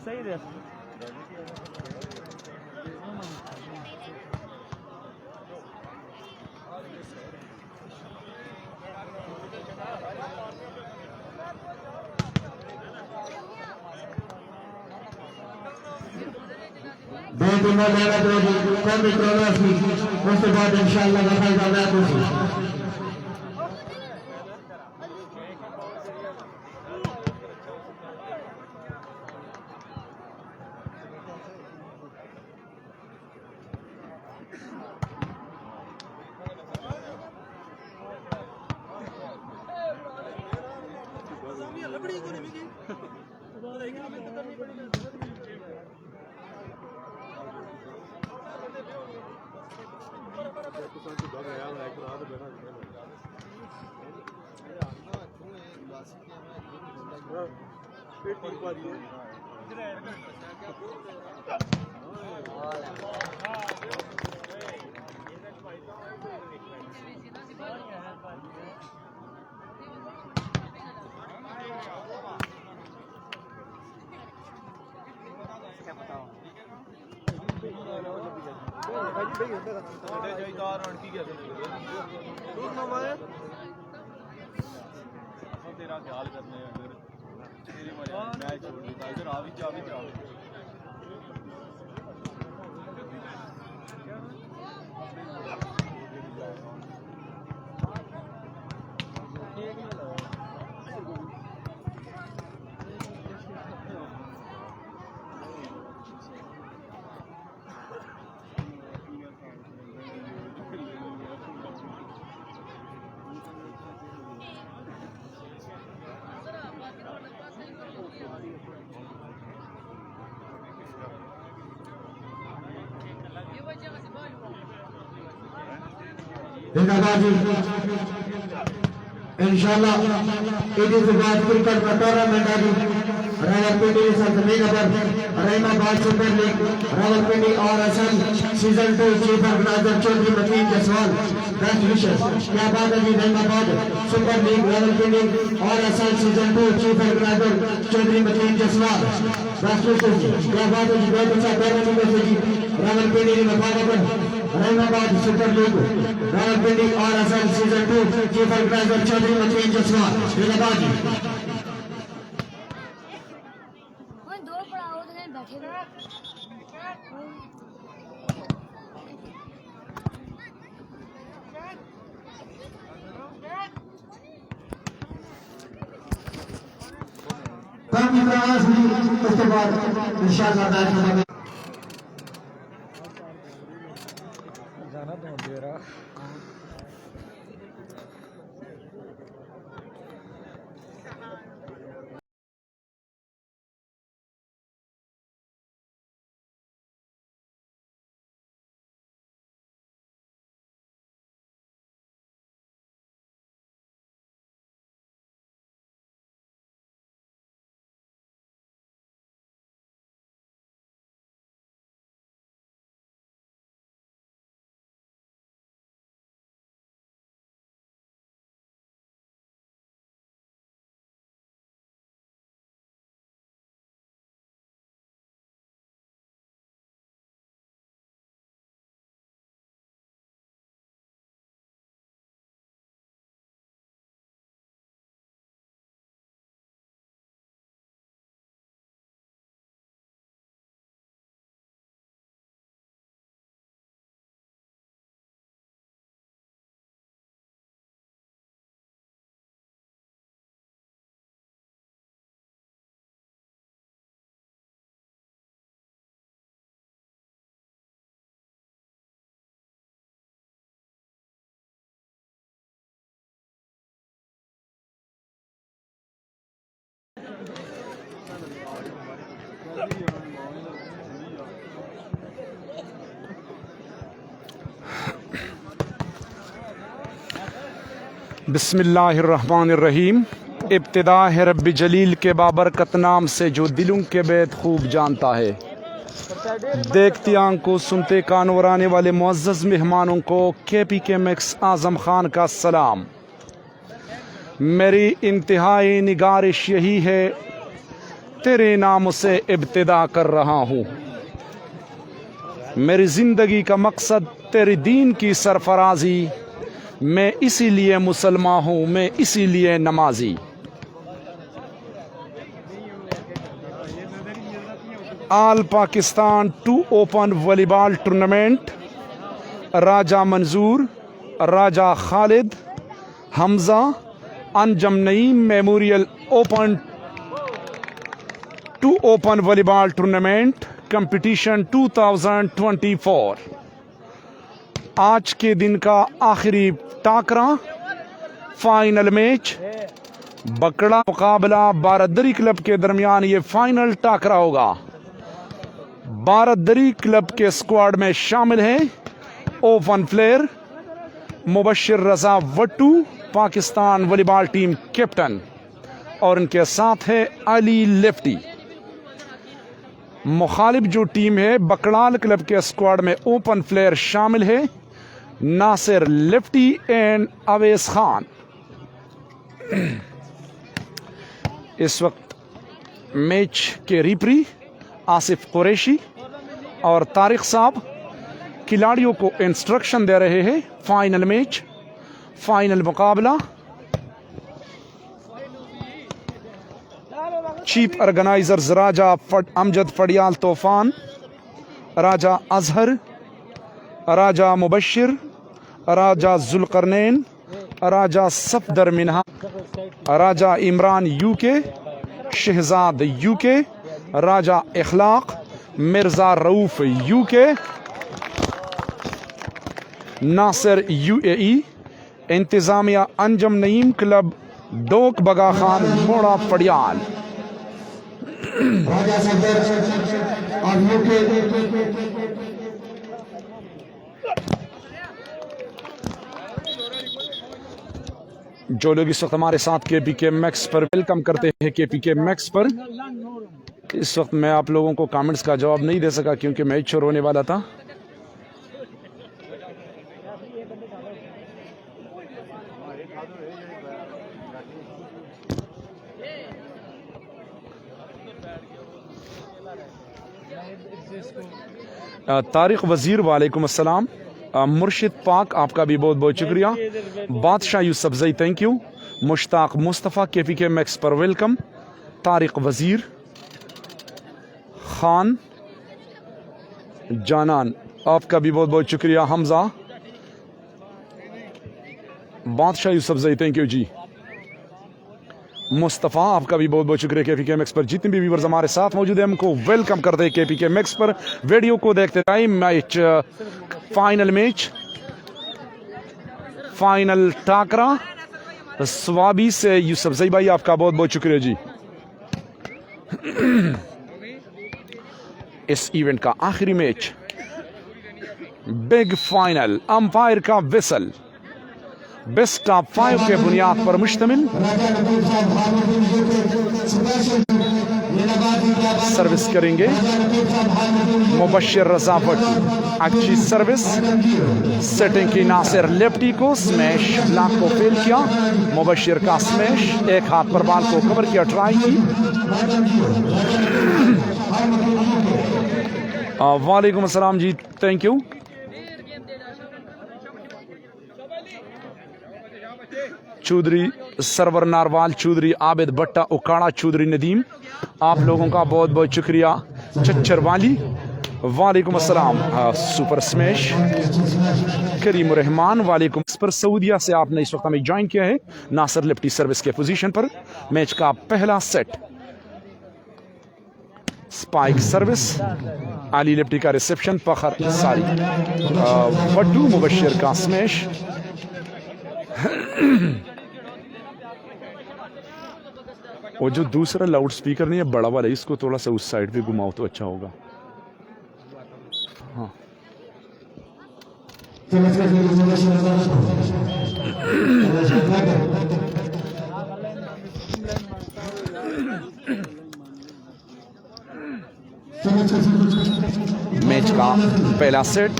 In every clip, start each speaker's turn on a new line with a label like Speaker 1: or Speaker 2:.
Speaker 1: सही है
Speaker 2: उसके बाद इंशाअल्लाह तेरा ख्याल करने अगर तेरी वजह मैच छोड़ देता इधर आ भी जा इंशाअल्लाह it is about cricket tournament Rawalpindi Sarkazami Rahimabad Super League Rawalpindi RSL Season 2 Chief Organizer Chaudhry Mateen Jaswal best wishes क्या बात है जी Rahimabad Super League Rawalpindi RSL Season 2 Chief Organizer Chaudhry Mateen Jaswal best wishes क्या बात है जी बहुत अच्छा tournament है जी Rawalpindi Rahimabad Rahimabad Super League Rawalpindi RSL Season 2 Chief Organizer Chaudhry Mateen Jaswal Rahimabad काफी प्रयास हुई उसके बाद इंशाअल्लाह मैच होगा जाना तो दे रहा
Speaker 3: बिस्मिल्लाहिर्रहमानिर्रहीम। इब्तिदा है रब्बी जलील के बाबरकत नाम से जो दिलों के बैत खूब जानता है। देखती आंख को सुनते कान और आने वाले मुअज़्ज़ज़ मेहमानों को KPK मैक्स आज़म खान का सलाम। मेरी इंतहाई निगारिश यही है, तेरे नाम से इब्तिदा कर रहा हूँ। मेरी ज़िंदगी का मकसद तेरे दीन की सरफराजी, मैं इसीलिए मुसलमान हूँ, मैं इसीलिए नमाजी। All Pakistan 2 open volleyball tournament Raja Manzoor, Raja Khalid, Hamza, Anjum Naeem memorial open 2 open volleyball tournament competition 2024। आज के दिन का आखिरी टाकरा फाइनल मैच, बकड़ा मुकाबला बारादरी क्लब के दरमियान ये फाइनल टाकरा होगा। बारादरी क्लब के स्क्वाड में शामिल है open player Mubashir Raza Wattoo, Pakistan volleyball team captain, और इनके साथ है अली लेफ्टी। मुखालिफ जो टीम है बकड़ाल क्लब के स्क्वाड में ओपन प्लेयर शामिल है नासिर लेफ्टी एंड अवैस खान। इस वक्त मैच के रिफरी आसिफ कुरैशी और तारिक साहब खिलाड़ियों को इंस्ट्रक्शन दे रहे हैं। फाइनल मैच, फाइनल मुकाबला। चीफ ऑर्गेनाइजर्स राजा अमजद फड़ियाल तूफान, राजा अजहर, राजा मुबशिर, राजा जुल्करनैन, राजा सफदर मिन्हा, राजा इमरान यूके, शहजाद यूके, राजा इखलाक, मिर्जा रऊफ यूके, नासिर UAE, इंतजामिया अंजम नईम क्लब डोक बगा खान मोड़ा फड़ियाल।
Speaker 2: राजा सफदर और यूके
Speaker 3: जो लोग इस वक्त हमारे साथ KPK मैक्स पर वेलकम करते हैं KPK मैक्स पर। इस वक्त मैं आप लोगों को कमेंट्स का जवाब नहीं दे सका क्योंकि मैच शुरू होने वाला था। तारिक वजीर वालेकुम अस्सलाम। मुर्शिद पाक आपका भी बहुत बहुत शुक्रिया। बादशाह Yousafzai thank you. Mushtaq Mustafa KPK max पर वेलकम। तारिक वजीर, खान जानान आपका भी बहुत बहुत शुक्रिया। हमजा, बादशाह यूसुफजई थैंक यू जी। मुस्तफ़ा आपका भी बहुत बहुत शुक्रिया KPK मैक्स पर। जितने भी व्यूअर्स हमारे साथ मौजूद हैं हमको वेलकम करते हैं KPK मैक्स पर। वीडियो को देखते time match, final match, final टाकरा स्वाबी से यूसुफजई भाई आपका बहुत बहुत शुक्रिया जी। इस इवेंट का आखिरी मैच, बिग फाइनल, अंपायर का विसल, बेस्ट ऑफ 5 के बुनियाद पर मुश्तमिल। सर्विस करेंगे मुबशिर रजा भट्टू, अच्छी सर्विस, सेटिंग की नासिर लेफ्टी को, स्मैश ब्लॉक को फेल किया, मुबशिर का स्मैश, एक हाथ पर बाल को कवर किया, ट्राई की। वालेकुम अस्सलाम जी, थैंक यू। चौधरी सरवर नारवाल, चौधरी आबिद भट्टा, उकाड़ा, चौधरी नदीम, आप लोगों का बहुत बहुत शुक्रिया। चच्चर वाली वालेकुम अस्सलाम। सुपर स्मैश करीम रहमान वालेकुम। इस पर सऊदिया से आपने इस वक्त हमें ज्वाइन किया है नासिर लेफ्टी सर्विस के पोजीशन पर। मैच का पहला set, spike service, Ali lefty का रिसेप्शन, फखर सारी, वड्डू मुबशिर का स्मैश। और जो दूसरा लाउड स्पीकर नहीं है बड़ा वाला, इसको थोड़ा सा उस साइड पे घुमाओ तो अच्छा होगा। हाँ मैच का पहला set.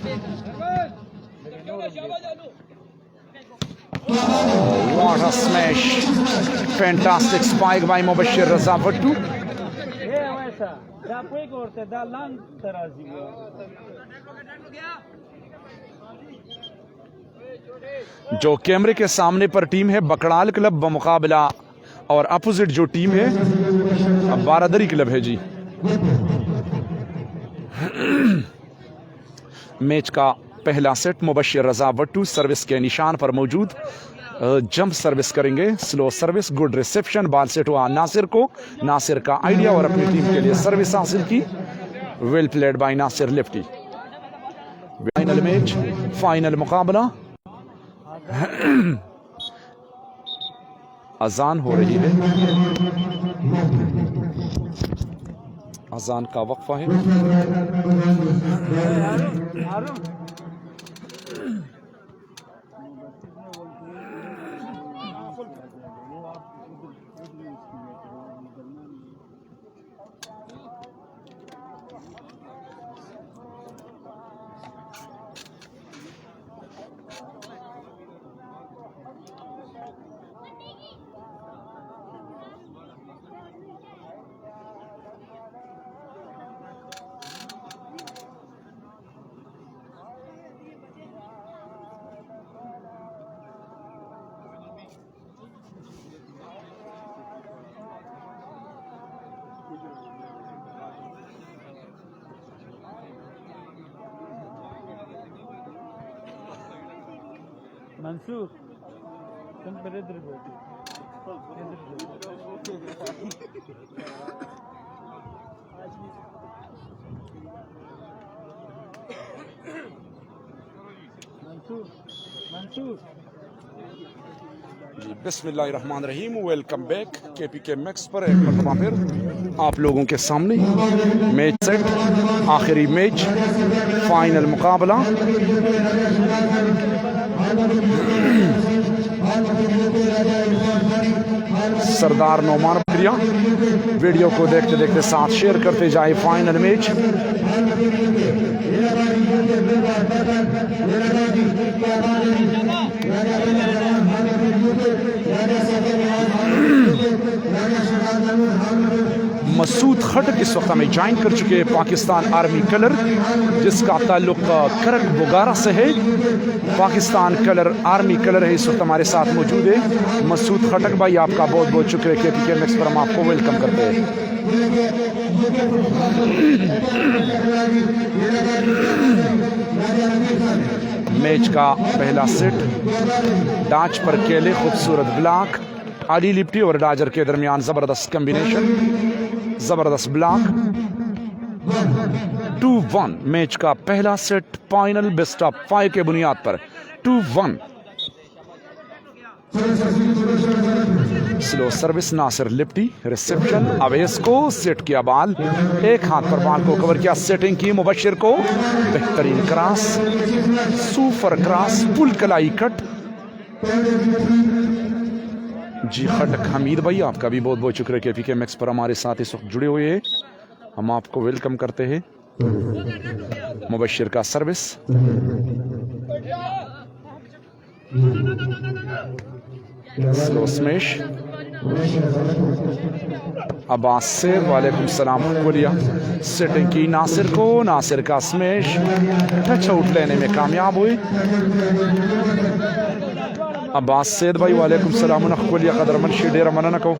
Speaker 3: What a smash! Fantastic spike by Mubashir Raza Bhattu. जो कैमरे के सामने पर टीम है बकड़ाल क्लब बमुकाबला और अपोजिट जो टीम है अब बारादरी क्लब है जी। मैच का पहला सेट मुबशिर रजा भट्टू सर्विस के निशान पर मौजूद, जंप सर्विस करेंगे, slow service, good reception, ball set हुआ नासिर को, नासिर का आइडिया और अपनी टीम के लिए सर्विस हासिल की, well played by Nasir lefty. Final match, final मुकाबला। अजान हो रही है, अजान का वक्फा है।
Speaker 1: मंसूर तुम पर इधर बैठो, मंसूर मंसूर
Speaker 3: जी बिस्मिल्लाहिर्रहमानिर्रहीम। वेलकम बैक केपीके मैक्स पर एक मरतबा फिर आप लोगों के सामने मैच सेट, आखिरी मैच, फाइनल मुकाबला। सरदार नौमान बकरिया, वीडियो को देखते देखते साथ शेयर करते जाए। फाइनल मैच मसूद खटक इस वक्त हमें ज्वाइन कर चुके हैं, पाकिस्तान आर्मी कलर, जिसका ताल्लुक करक बुगारा से है। पाकिस्तान कलर आर्मी कलर है, इस वक्त हमारे साथ मौजूद है मसूद खटक भाई। आपका बहुत बहुत शुक्रिया केपीके मैक्स पर, हम आपको वेलकम करते हैं। मैच का पहला सेट, डाच पर केले, खूबसूरत ब्लॉक, आली लिप्टी और डाजर के दरमियान जबरदस्त कॉम्बिनेशन, जबरदस्त ब्लॉक। 2-1 मैच का पहला सेट, फाइनल बेस्ट ऑफ 5 के बुनियाद पर 2-1। Slow service Nasir Lifti, reception, Awais को सेट किया बॉल, एक हाथ पर बॉल को कवर किया, सेटिंग की मुबशिर को, बेहतरीन क्रॉस, सुपर क्रॉस, पुल कलाई कट। जी खटक हमीद भाई, आपका भी बहुत बहुत शुक्रिया केपीके मैक्स पर हमारे साथ इस वक्त जुड़े हुए हैं, हम आपको वेलकम करते हैं। मुबशिर का सर्विस, स्लो स्मैश, अब्बास से वालेकुम सलाम बोलिया, सेटिंग की नासिर को, नासिर का स्मैश, टच आउट लेने में कामयाब हुए। अब्बास सैद भाई वालेकुम सलाम नखलिया कदर मनशी डेरा मना को।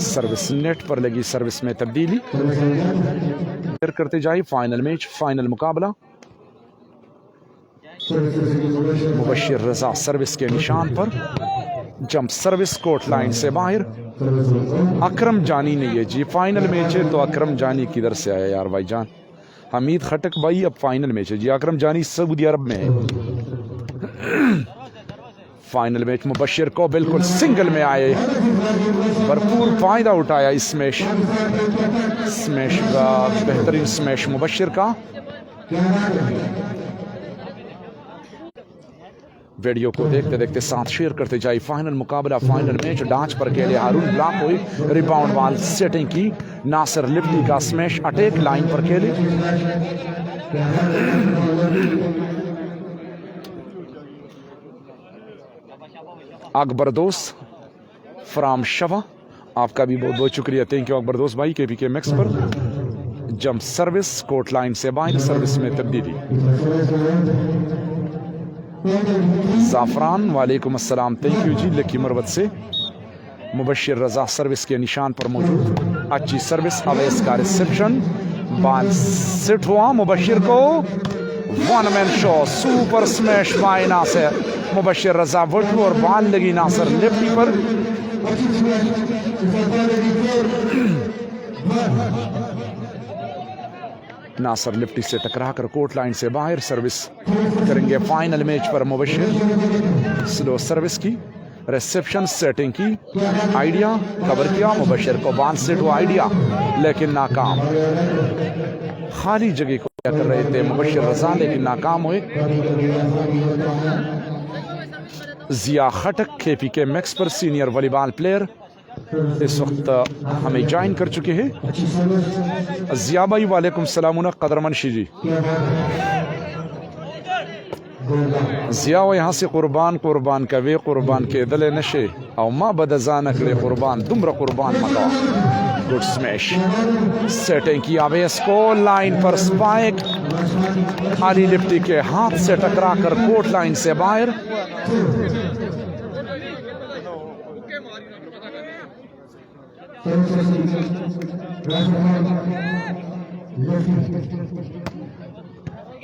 Speaker 3: सर्विस नेट पर लगी, सर्विस में तब्दीली करते जाए। फाइनल मैच, फाइनल मुकाबला। मुबशिर रजा सर्विस के निशान पर, जंप सर्विस कोर्ट लाइन से बाहर। अकरम जानी नहीं है जी, फाइनल मैच है तो अकरम जानी किधर से आया यार भाईजान। हमीद खटक भाई अब फाइनल मैच है जी, अकरम जानी सऊदी अरब में है। फाइनल मैच मुबशिर को बिल्कुल सिंगल में आए, भरपूर फायदा उठाया इस स्मैश का, बेहतरीन स्मैश मुबशिर का। वीडियो को देखते देखते साथ शेयर करते जाए। फाइनल मुकाबला, फाइनल मैच डांच पर खेले हारून ब्लॉक हुई, रिबाउंड बॉल सेटिंग की, नासिर लिफ्टी का स्मैश अटैक लाइन पर खेले। अकबर दोस्त फ्राम शवा, आपका भी बहुत बहुत शुक्रिया, थैंक यू अकबर दोस्त भाई। KPK मैक्स पर जंप सर्विस कोर्ट लाइन से बाहर, सर्विस में तब्दीली। जाफरान वालेकुम अस्सलाम, थैंक यू जी लकी मरवत से। मुबशिर रजा सर्विस के निशान पर मौजूद, अच्छी सर्विस, अवैस का रिसेप्शन, बॉल सेट हुआ, मुबशिर को one man show, super smash by Nasir. Mubashir Raza Wattoo और बॉल लगी नासिर लिफ्टी पर। नासिर लिफ्टी से टकराकर कोर्ट लाइन से बाहर, सर्विस करेंगे फाइनल मैच पर मुबशिर। स्लो सर्विस की, रिसेप्शन सेटिंग की, आइडिया कवर किया, मुबशिर को बांध सेट हुआ आइडिया लेकिन नाकाम। खाली जगह को क्या कर रहे थे मुबशिर रजा लेकिन नाकाम हुए। जिया खटक KPK मैक्स पर सीनियर वॉलीबॉल प्लेयर इस वक्त हमें ज्वाइन कर चुके हैं। जिया भाई वालेकुम सलाम, कदर मनशी जी। जिया वो यहाँ से कुर्बान कुर्बान का वे कुर्बान के दले नशे और माँ बदजान अकड़े कुर्बान दुम्र कुर्बान मका। गुड स्मैश सेटिंग किया बेस को, लाइन पर स्पाइक, अली लिफ्टी के हाथ से टकरा कर कोर्ट लाइन से बाहर।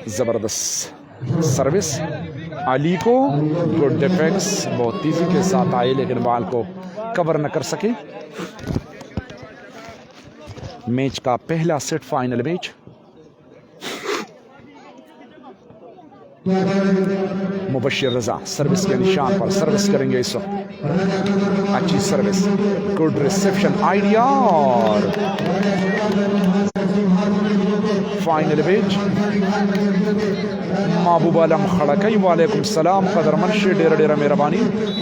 Speaker 3: जबरदस्त सर्विस अली को, गुड डिफेंस, बहुत तेजी के साथ आए लेकिन बॉल को कवर न कर सके। मैच का पहला सेट, फाइनल मैच। मुबशिर रजा सर्विस के निशान पर सर्विस करेंगे इस वक्त, अच्छी सर्विस, गुड रिसेप्शन, आइडिया और फाइनल मैच। महबूब आलम खड़कई वालेकुम सलाम, कदर मनशे डेरा डेरा मेहरबानी।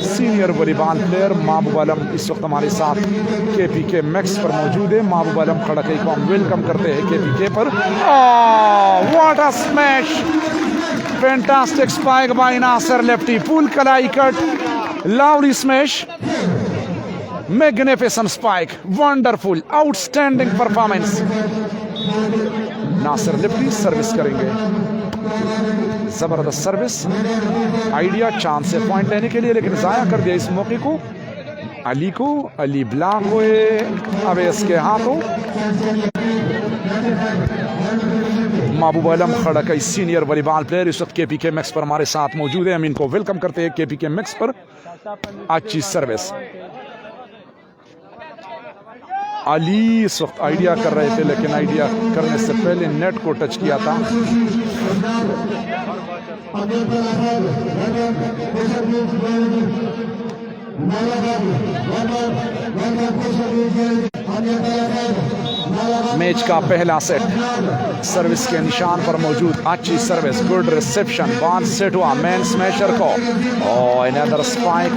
Speaker 3: सीनियर वॉलीबॉल प्लेयर महबूब आलम इस वक्त हमारे साथ KPK मैक्स पर मौजूद है। महबूब आलम खड़कई को हम वेलकम करते हैं KPK पर। What a smash, fantastic spike by Nasir Lifti, pull कलाई cut, lovely smash, magnificent spike, wonderful, outstanding performance. Nasir Lifti service करेंगे, जबरदस्त सर्विस, आइडिया, चांस से पॉइंट लेने के लिए लेकिन जाया कर दिया इस मौके को। अली को, अली ब्लॉक हुए, अब इसके हाथों। महबूब आलम खड़कई सीनियर वॉलीबॉल प्लेयर इस वक्त KPK मैक्स पर हमारे साथ मौजूद है, हम इनको वेलकम करते हैं KPK मैक्स पर। अच्छी सर्विस, अली इस वक्त आइडिया कर रहे थे लेकिन आइडिया करने से पहले नेट को टच किया था। मैच का पहला सेट, सर्विस के निशान पर मौजूद, अच्छी service, good reception, ball set हुआ मैन स्मैशर को, और अनदर स्पाइक।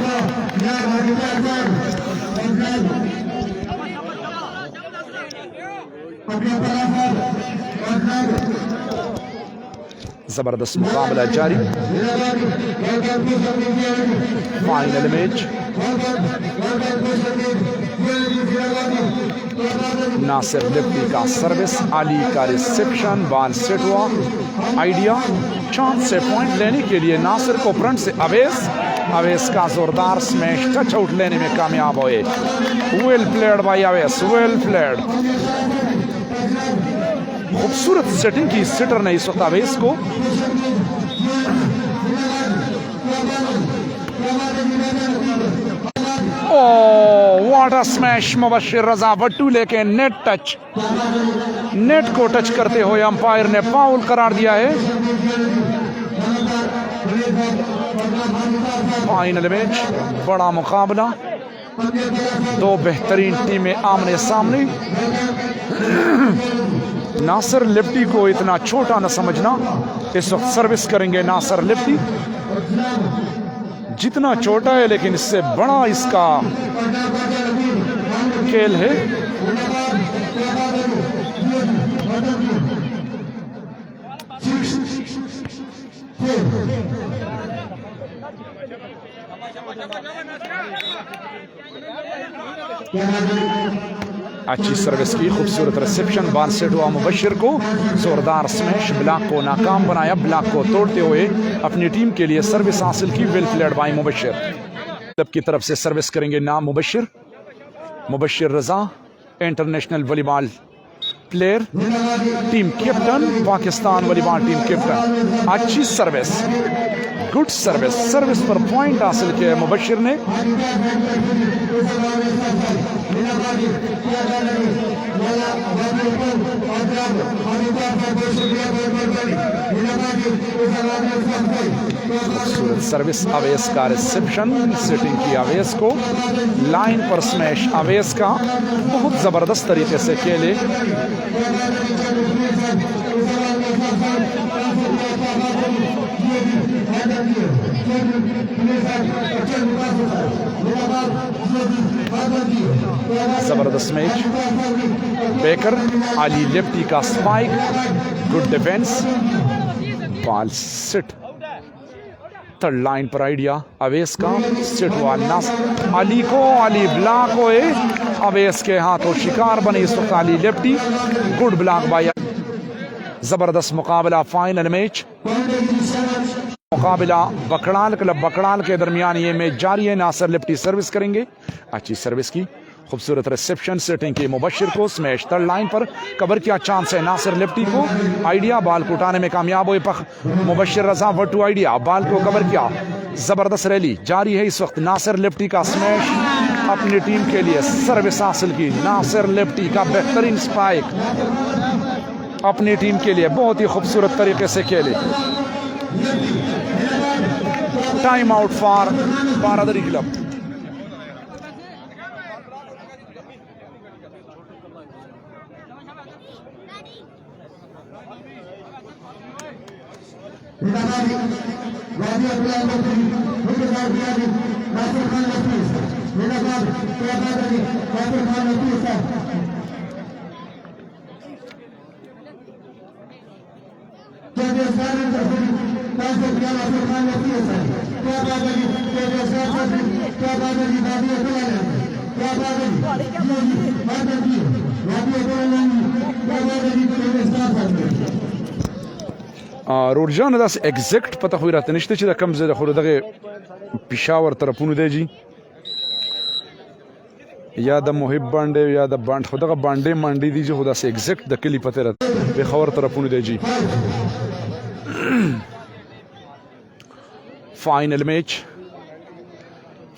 Speaker 3: जबरदस्त मुकाबला जारी, फाइनल मैच। नासिर लिफ्टी का सर्विस, अली का रिसेप्शन, बॉल सेट हुआ, आइडिया, चांस से पॉइंट लेने के लिए नासिर को फ्रंट से अवेस का जोरदार स्मैश टच आउट लेने में कामयाब हुए। Well played bye अवेस, well played. खूबसूरत सेटिंग की सिटर ने इस वक्त अवेस को। What a smash, Mubashir Raza Wattoo लेके नेट टच, नेट को टच करते हुए अंपायर ने फाउल करार दिया है। फाइनल मैच, बड़ा मुकाबला, दो बेहतरीन टीमें आमने सामने। नासिर लिफ्टी को इतना छोटा न समझना, इस वक्त सर्विस करेंगे नासिर लिफ्टी। जितना छोटा है लेकिन इससे बड़ा इसका खेल है। अच्छी सर्विस की, खूबसूरत रिसेप्शन, बाल सेट हुआ मुबशिर को, जोरदार स्मैश, ब्लॉक को नाकाम बनाया, ब्लॉक को तोड़ते हुए अपनी टीम के लिए सर्विस हासिल की। Well played by Mubashir. Club की तरफ से सर्विस करेंगे नाम Mubashir, Mubashir Raza, international volleyball player, team captain, Pakistan volleyball team captain. अच्छी सर्विस, गुड सर्विस, सर्विस पर पॉइंट हासिल किया मुबशिर ने। खूबसूरत सर्विस, अवेस का रिसेप्शन, सेटिंग की अवेस को, लाइन पर स्मैश अवेस का, बहुत जबरदस्त तरीके से खेले। जबरदस्त मैच। बेकर, अली लेफ्टी का spike, good defence, ball set, third line पर आइडिया अवेस का, सिट हुआ नास अली को, अली ब्लॉक हुए, अवेस के हाथों शिकार बने इस वक्त Ali lefty, good block bye. जबरदस्त मुकाबला, फाइनल मैच मुकाबला बकड़ाल क्लब बकड़ाल के दरमियान ये मैच जारी है। नासिर लिप्टी सर्विस करेंगे, अच्छी सर्विस की, खूबसूरत रिसेप्शन, सेटिंग की मुबशिर को, स्मैश थर्ड लाइन पर, कवर क्या चांस है नासिर लिप्टी को, आइडिया बाल को उठाने में कामयाब हुए पख मुबशिर रजा, वर टू आइडिया, बाल को कवर किया, जबरदस्त रैली जारी है इस वक्त। नासिर लिप्टी का स्मैश, अपनी टीम के लिए सर्विस हासिल की, नासिर लिप्टी का बेहतरीन स्पाइक, अपनी टीम के लिए बहुत ही खूबसूरत तरीके से खेले। Time out for Baradari club. रोडजान दस एग्जैक्ट पता हुई रहते निश्चित च कम ज़्यादा खुद दगे पिशावर तरफुन दे जी या द मुहिब बांडे या द बांड खुदा का बांडे मांडी दी जो खुदा से एग्जैक्ट द किली पते रहते बेखबर तरफुन दे जी। फाइनल मैच,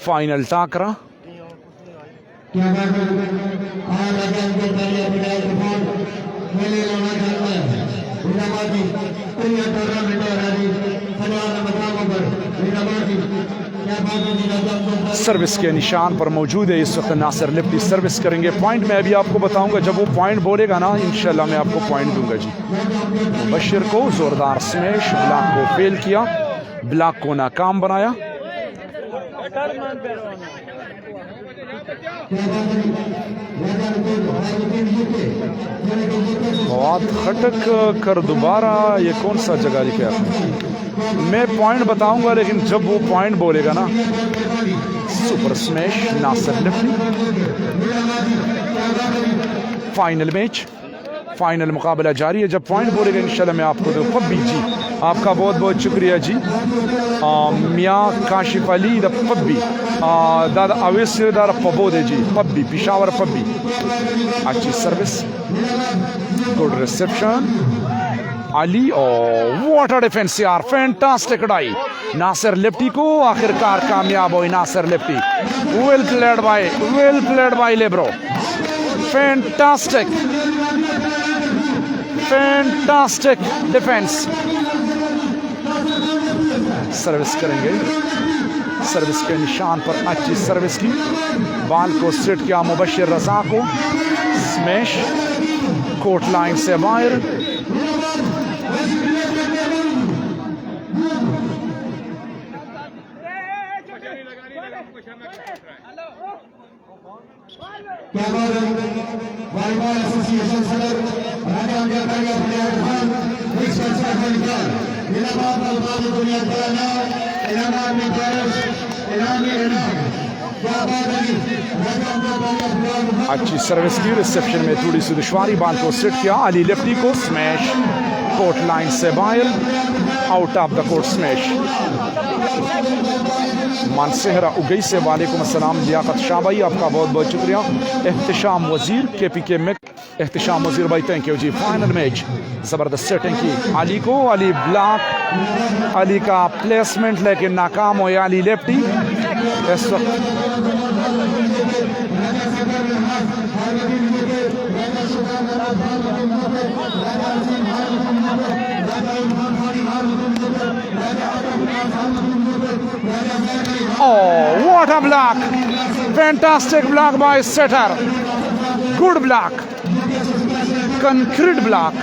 Speaker 3: फाइनल टाकरा, सर्विस के निशान पर मौजूद है इस वक्त नासिर लिप्टी सर्विस करेंगे। पॉइंट मैं अभी आपको बताऊंगा, जब वो पॉइंट बोलेगा ना इंशाल्लाह मैं आपको पॉइंट दूंगा जी। मुबशिर को जोरदार स्मैश, ब्लॉक को फेल किया, ब्लॉक को नाकाम बनाया। बहुत खटक कर दोबारा, ये कौन सा जगह लिखे आपने? मैं पॉइंट बताऊंगा लेकिन जब वो पॉइंट बोलेगा ना। Super smash, Nasir Lifti. Final match, final मुकाबला जारी है, जब पॉइंट बोलेगा इंशाल्लाह मैं आपको दूँ। पब्बी जी आपका बहुत बहुत शुक्रिया जी। मियाँ काशिफ अली द पब्बी, दादा अवेस दादा पबोदे जी, पब्बी पिशावर पब्बी, अच्छी सर्विस, गुड रिसेप्शन, अली और व्हाट अ डिफेंस यार, फैंटास्टिक डाई नासिर लिप्टी को, आखिरकार कामयाब हुई Nasir Lifti. Well played by लेब्रो, फैंटास्टिक डिफेंस। सर्विस करेंगे, सर्विस के निशान पर अच्छी सर्विस की, बाल को सेट किया मुबशिर रजा को, स्मैश कोर्ट लाइन से बाहर,
Speaker 2: क्या बात है वॉलीबॉल एसोसिएशन सदर राजा अंबेडकर का प्लेयर खान नेक्स्ट अच्छा खेलकर इलाहाबाद वॉलीबॉल दुनिया का नाम इलाहाबाद में पेरिस इलाहाबाद में क्या बात है राजा अंबेडकर का प्लेयर
Speaker 3: अच्छी सर्विस की, रिसेप्शन में थोड़ी सी दुश्वारी, बॉल को सेट किया, अली लेफ्टी को स्मैश, कोर्ट लाइन से बाहर, out of the court smash. Mansehra Oghi से वालेकुम अस्सलाम, लियाकत शाह भाई आपका बहुत बहुत शुक्रिया। एहतिशाम वजीर KPK में, एहतिशाम वजीर भाई thank you ji. Final match ज़बरदस्त सेटिंग की, अली को, अली ब्लॉक, अली का प्लेसमेंट लेकिन नाकाम हो, अली लेफ्टी इस वक्त Oh, what a block! Fantastic block by setter. Good block. Concrete block.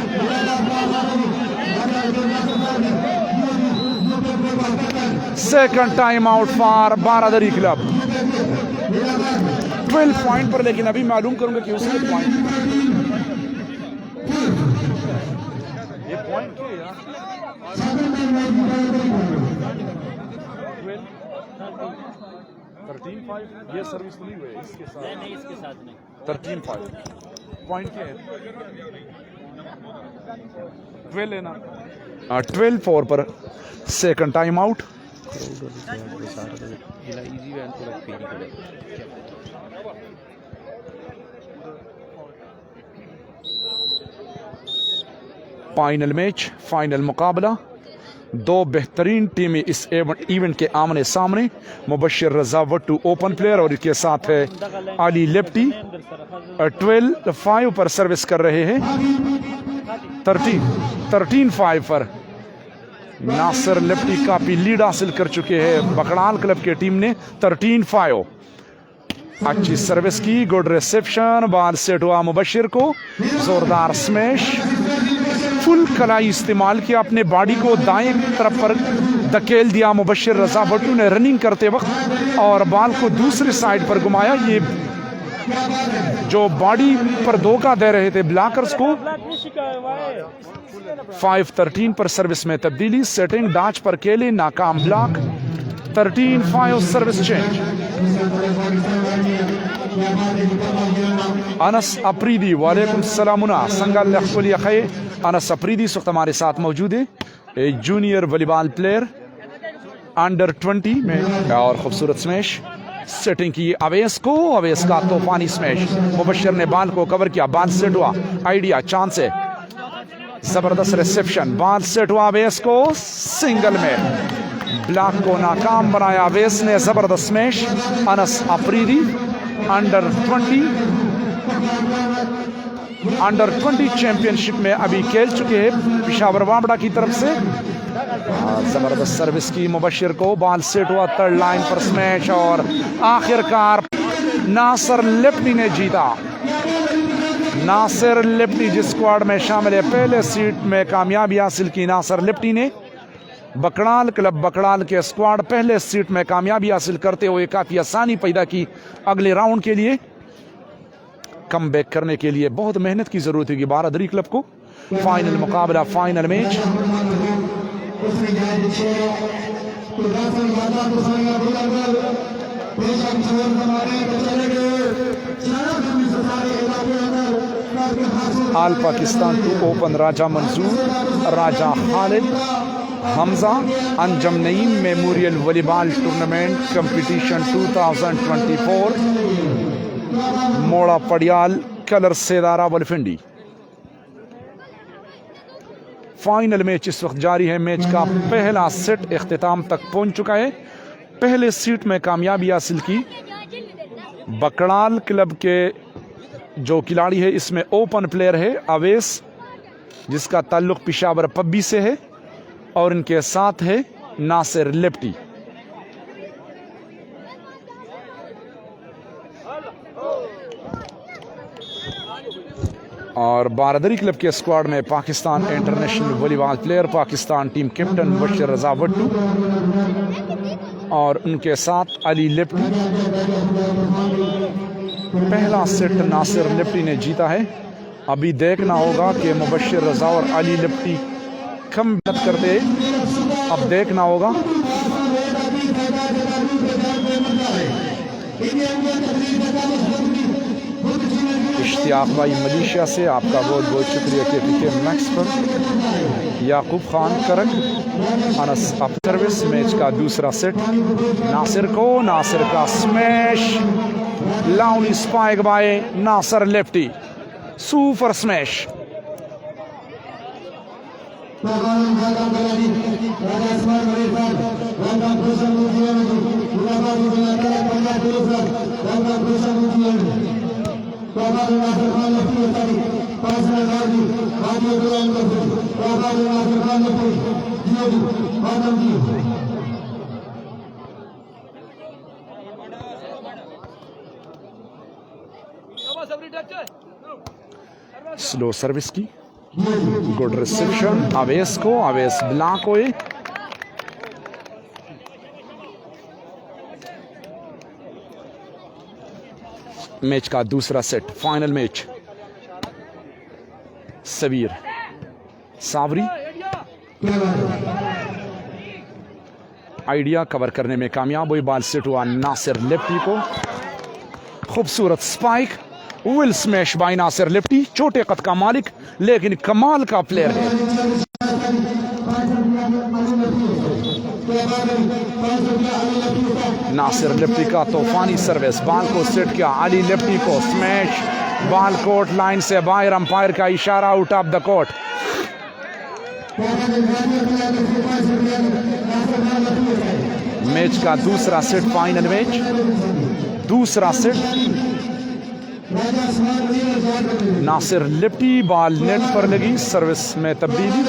Speaker 3: Second time out for Baradari club. 12 point पर, लेकिन अभी मालूम करूंगा कि उसके पॉइंट ये पॉइंट क्या है यार? 13-5 ये सर्विस नहीं हुई है इसके साथ,
Speaker 1: नहीं इसके साथ नहीं।
Speaker 3: 13-5 पॉइंट क्या है? 12 है ना? 12-4 पर second time out. Final match, final मुकाबला, दो बेहतरीन टीमें इस इवेंट के आमने सामने। मुबशिर रजा वट्टू ओपन प्लेयर और इसके साथ है अली लेफ्टी। 12-5 पर सर्विस कर रहे हैं। 13-5 पर नासिर लेफ्टी काफी लीड हासिल कर चुके हैं बकड़ाल क्लब के टीम ने। 13-5 अच्छी सर्विस की, गुड रिसेप्शन, बॉल सेट हुआ मुबशिर को, जोरदार स्मैश, फुल कलाई इस्तेमाल किया, अपने बॉडी को दाएं तरफ पर धकेल दिया मुबशिर रजा भट्टू ने रनिंग करते वक्त और बॉल को दूसरी साइड पर घुमाया। ये जो बॉडी पर धोखा दे रहे थे ब्लॉकर्स को। 5-13 पर सर्विस में तब्दीली, सेटिंग डाच पर केले, नाकाम block. 13-5 service change. Anas Afridi वालेकुम सलामुना संगल खे। अनस अफरीदी इस वक्त हमारे साथ मौजूद है, जूनियर वॉलीबॉल प्लेयर अंडर 20 में, और खूबसूरत स्मैश सेटिंग की अवेस को, अवेस का तूफानी स्मैश। मुबशिर ने बॉल को कवर किया, बॉल सेट हुआ, आइडिया चांस है, जबरदस्त रिसेप्शन, बॉल सेट हुआ अवेस को, सिंगल में ब्लॉक को नाकाम बनाया अवेस ने, जबरदस्त smash. Anas Afridi under 20 championship में अभी खेल चुके हैं पेशावर वामड़ा की तरफ से। जबरदस्त सर्विस की मुबशिर को, बॉल सेट हुआ, थर्ड लाइन पर स्मैश और आखिरकार नासिर लेफ्टी ने जीता। नासिर लेफ्टी जिस स्क्वाड में शामिल है, पहले सीट में कामयाबी हासिल की नासिर लेफ्टी ने। बकड़ाल क्लब बकड़ाल के स्क्वाड पहले सीट में कामयाबी हासिल करते हुए काफी आसानी पैदा की अगले राउंड के लिए। कम बैक करने के लिए बहुत मेहनत की जरूरत होगी बारादरी क्लब को। फाइनल मुकाबला, final match. All Pakistan to open Raja Mansoor, Raja Khalid Hamza Anjum Naeem memorial volleyball tournament competition 2024 Mora Padiyal Kallar Syedan Rawalpindi. Final match इस वक्त जारी है। मैच का पहला सेट इख्तिताम तक पहुंच चुका है। पहले सीट में कामयाबी हासिल की बकड़ाल क्लब के जो खिलाड़ी है, इसमें ओपन प्लेयर है अवेस जिसका ताल्लुक पेशावर पब्बी से है, और इनके साथ है नासिर लेफ्टी। और बारादरी क्लब के स्क्वाड में Pakistan international volleyball player, Pakistan team captain Mubashir Raza Wattoo, और उनके साथ अली लिप्टी। पहला सेट नासिर लिप्टी ने जीता है। अभी देखना होगा कि मुबश्शिर रज़ा और अली लिप्टी कम मेहनत करते हैं, अब देखना होगा। इश्तियाक भाई मलेशिया से आपका बहुत बहुत शुक्रिया के मैक्स पर। याकूब खान करक अनस अप सर्विस। मैच का दूसरा सेट नासिर का smash, lovely spike by Nasir Lefty, super smash. Slow service की गुड रिसेप्शन अवेस ब्लॉक हुए। मैच का दूसरा सेट फाइनल मैच। सबीर सावरी आइडिया कवर करने में कामयाब हुई। बॉल सेट हुआ नासिर लेफ्टी को। खूबसूरत spike, well smash by Nasir lefty. छोटे कद का मालिक लेकिन कमाल का प्लेयर है। नासिर लेफ्टी का तूफानी सर्विस, बॉल को सेट किया अली लेफ्टी को। स्मैश, बॉल कोर्ट लाइन से बाहर, अंपायर का इशारा, out of the court. Match का दूसरा सेट फाइनल मैच। दूसरा सेट नासिर लिप्टी, बॉल नेट पर लगी, सर्विस में तब्दीली।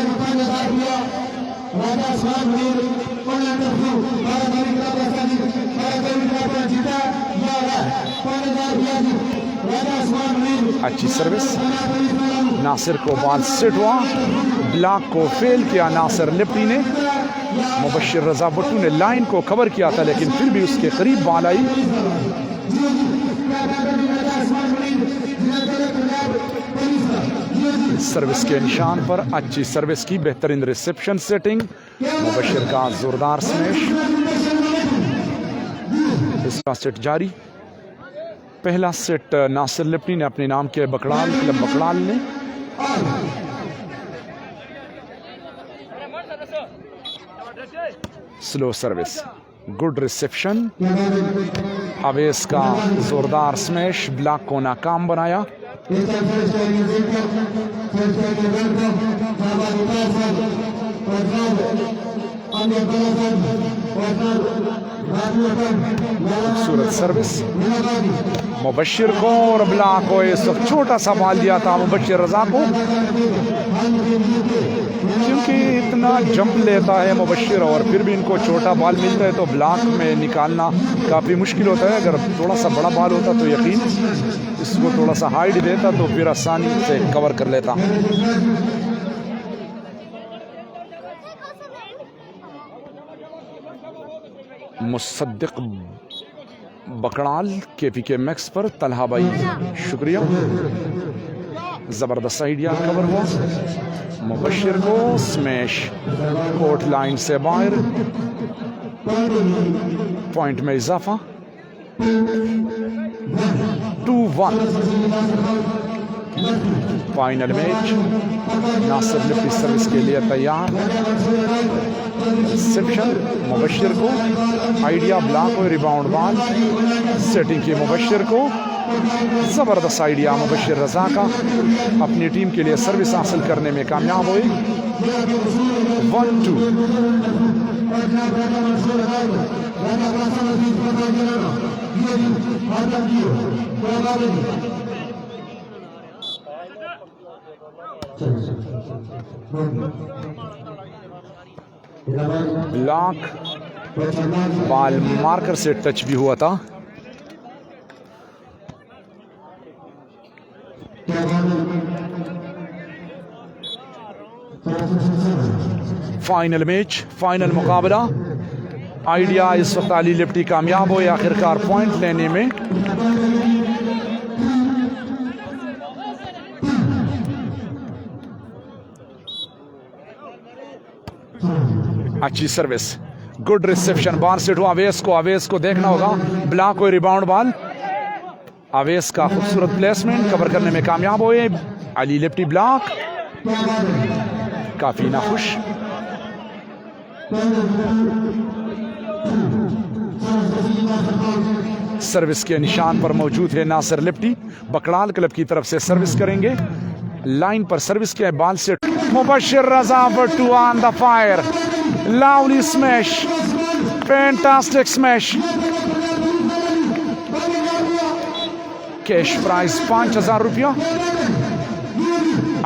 Speaker 3: अच्छी सर्विस, नासिर को बॉल सेट हुआ, ब्लॉक को फेल किया नासिर लिप्टी ने। मुबश्शिर रज़ा भुट्टू ने लाइन को कवर किया था लेकिन फिर भी उसके करीब बॉल आई। सर्विस के निशान पर अच्छी सर्विस की, बेहतरीन रिसेप्शन सेटिंग, मुबश्शिर का जोरदार स्मैश। इसका सेट जारी। पहला सेट नासिर लिप्टी ने अपने नाम के बकड़ाल क्लब बकड़ाल ने। स्लो सर्विस, गुड रिसेप्शन, अवेस का जोरदार स्मैश, ब्लॉक को नाकाम बनाया। खूबसूरत सर्विस, मुबश्शिर को और ब्लॉक को इस वक्त छोटा सा बॉल दिया था मुबश्शिर रज़ा को, क्योंकि इतना जंप लेता है मुबश्शिर और फिर भी इनको छोटा बॉल मिलता है तो ब्लॉक में निकालना काफ़ी मुश्किल होता है। अगर थोड़ा सा बड़ा बॉल होता तो यकीन इसको थोड़ा सा हाइट देता तो फिर आसानी से कवर कर लेता। मुसद्दिक बकड़ाल KPK मैक्स पर तलहा भाई शुक्रिया। जबरदस्त आइडिया कवर हुआ। मुबश्शिर को स्मैश, कोर्ट लाइन से बाहर, पॉइंट में इजाफा। 2-1 फाइनल मैच। नासिर लिप्टी सर्विस के लिए तैयार। रिसेप्शन मुबश्शिर को, आइडिया ब्लॉक और रिबाउंड बॉल, सेटिंग की मुबश्शिर को। ज़बरदस्त आइडिया मुबश्शिर रज़ा का, अपनी टीम के लिए सर्विस हासिल करने में कामयाब हुए। 1-2 ब्लॉक, बॉल मार्कर से टच भी हुआ था। फाइनल मैच, फाइनल मुकाबला आइडिया इस वक्त अली लिप्टी कामयाब हुए आखिरकार पॉइंट लेने में। अच्छी service, good reception, ball set हुआ अवेस को देखना होगा, ब्लॉक हुई रिबाउंड बॉल, अवेस का खूबसूरत प्लेसमेंट, कवर करने में कामयाब हुए अली लिप्टी। ब्लॉक काफी नाखुश। सर्विस के निशान पर मौजूद है नासिर लिप्टी, बकड़ाल क्लब की तरफ से सर्विस करेंगे। लाइन पर सर्विस किया, बॉल से Mubashir Raza to on the fire, lovely smash, fantastic smash, cash prize 5000 रुपया।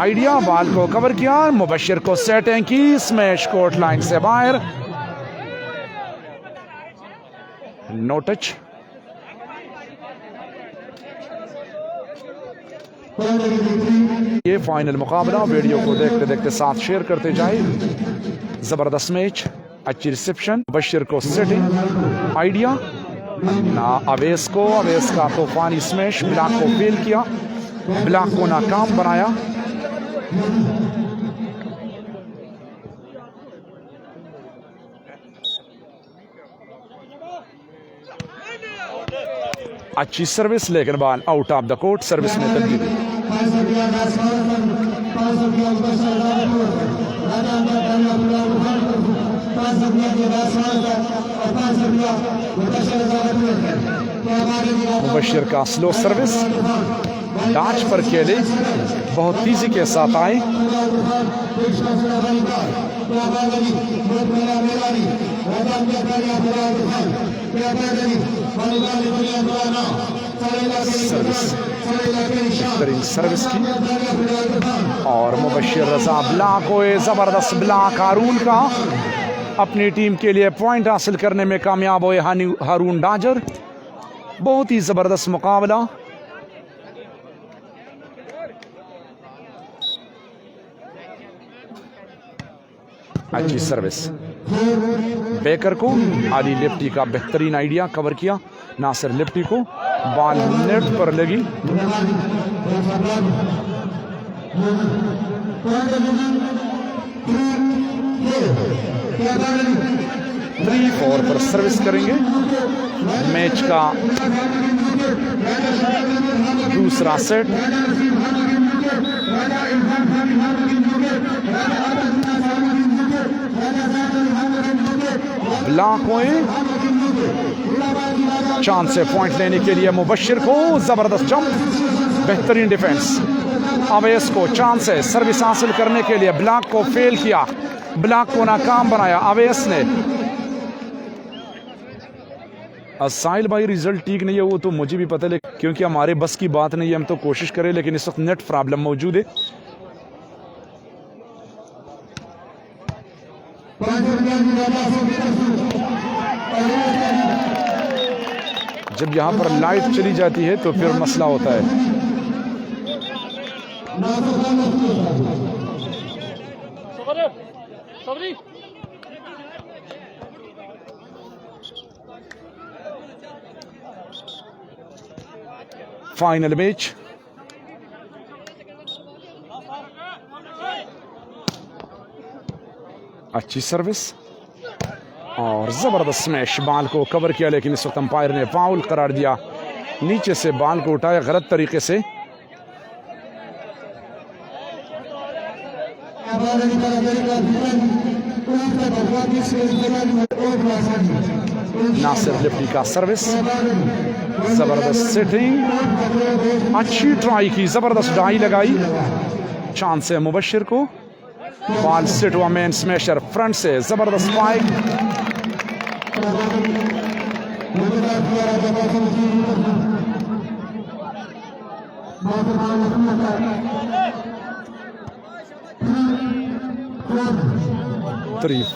Speaker 3: आइडिया बॉल को कवर किया, मुबशिर को सेटिंग की, स्मैश कोर्ट लाइन से बाहर, नो टच। ये फाइनल मुकाबला, वीडियो को देखते देखते साथ शेयर करते जाए। जबरदस्त मैच, अच्छी रिसेप्शन, मुबशिर को सेटिंग, आइडिया अवेस का तूफानी स्मैश, ब्लॉक को फेल किया, ब्लॉक को नाकाम बनाया। अच्छी सर्विस, लेकिन ball out of the court, service में तब्दीली। मुबशिर का स्लो सर्विस, डाच पर खेले, बहुत तेजी के साथ आए। बेहतरीन सर्विस की, और मुबशिर रजा ब्लॉक हुए, जबरदस्त ब्लॉक हारून का, अपनी टीम के लिए पॉइंट हासिल करने में कामयाब हुए हारून डाजर। बहुत ही जबरदस्त मुकाबला। अच्छी सर्विस, बेकर को अली लिप्टी का बेहतरीन आइडिया, कवर किया नासिर लिप्टी को, बॉल नेट पर लगी। 3-4 पर सर्विस करेंगे। मैच का दूसरा सेट, ब्लॉक हुए, चांस से पॉइंट लेने के लिए मुबशिर को, जबरदस्त जंप, बेहतरीन डिफेंस। अवेस को चांस है सर्विस हासिल करने के लिए, ब्लॉक को फेल किया, ब्लॉक को नाकाम बनाया अवेस ने। साहिल भाई रिजल्ट ठीक नहीं है, वो तो मुझे भी पता है, क्योंकि हमारे बस की बात नहीं है, हम तो कोशिश करें, लेकिन इस वक्त नेट प्रॉब्लम मौजूद है। जब यहाँ पर लाइट चली जाती है तो फिर मसला होता है। फाइनल मैच, अच्छी सर्विस और जबरदस्त स्मैश, बॉल को कवर किया, लेकिन इस वक्त अंपायर ने फाउल करार दिया। नीचे से बॉल को उठाया गलत तरीके से। नासिर लिप्टी का सर्विस, जबरदस्त सेटिंग, अच्छी ट्राई की, जबरदस्त डाई लगाई, चांस है मुबशिर को, बॉल सेट हुआ, मैन स्मैशर फ्रंट से, जबरदस्त स्पाइक। तरीफ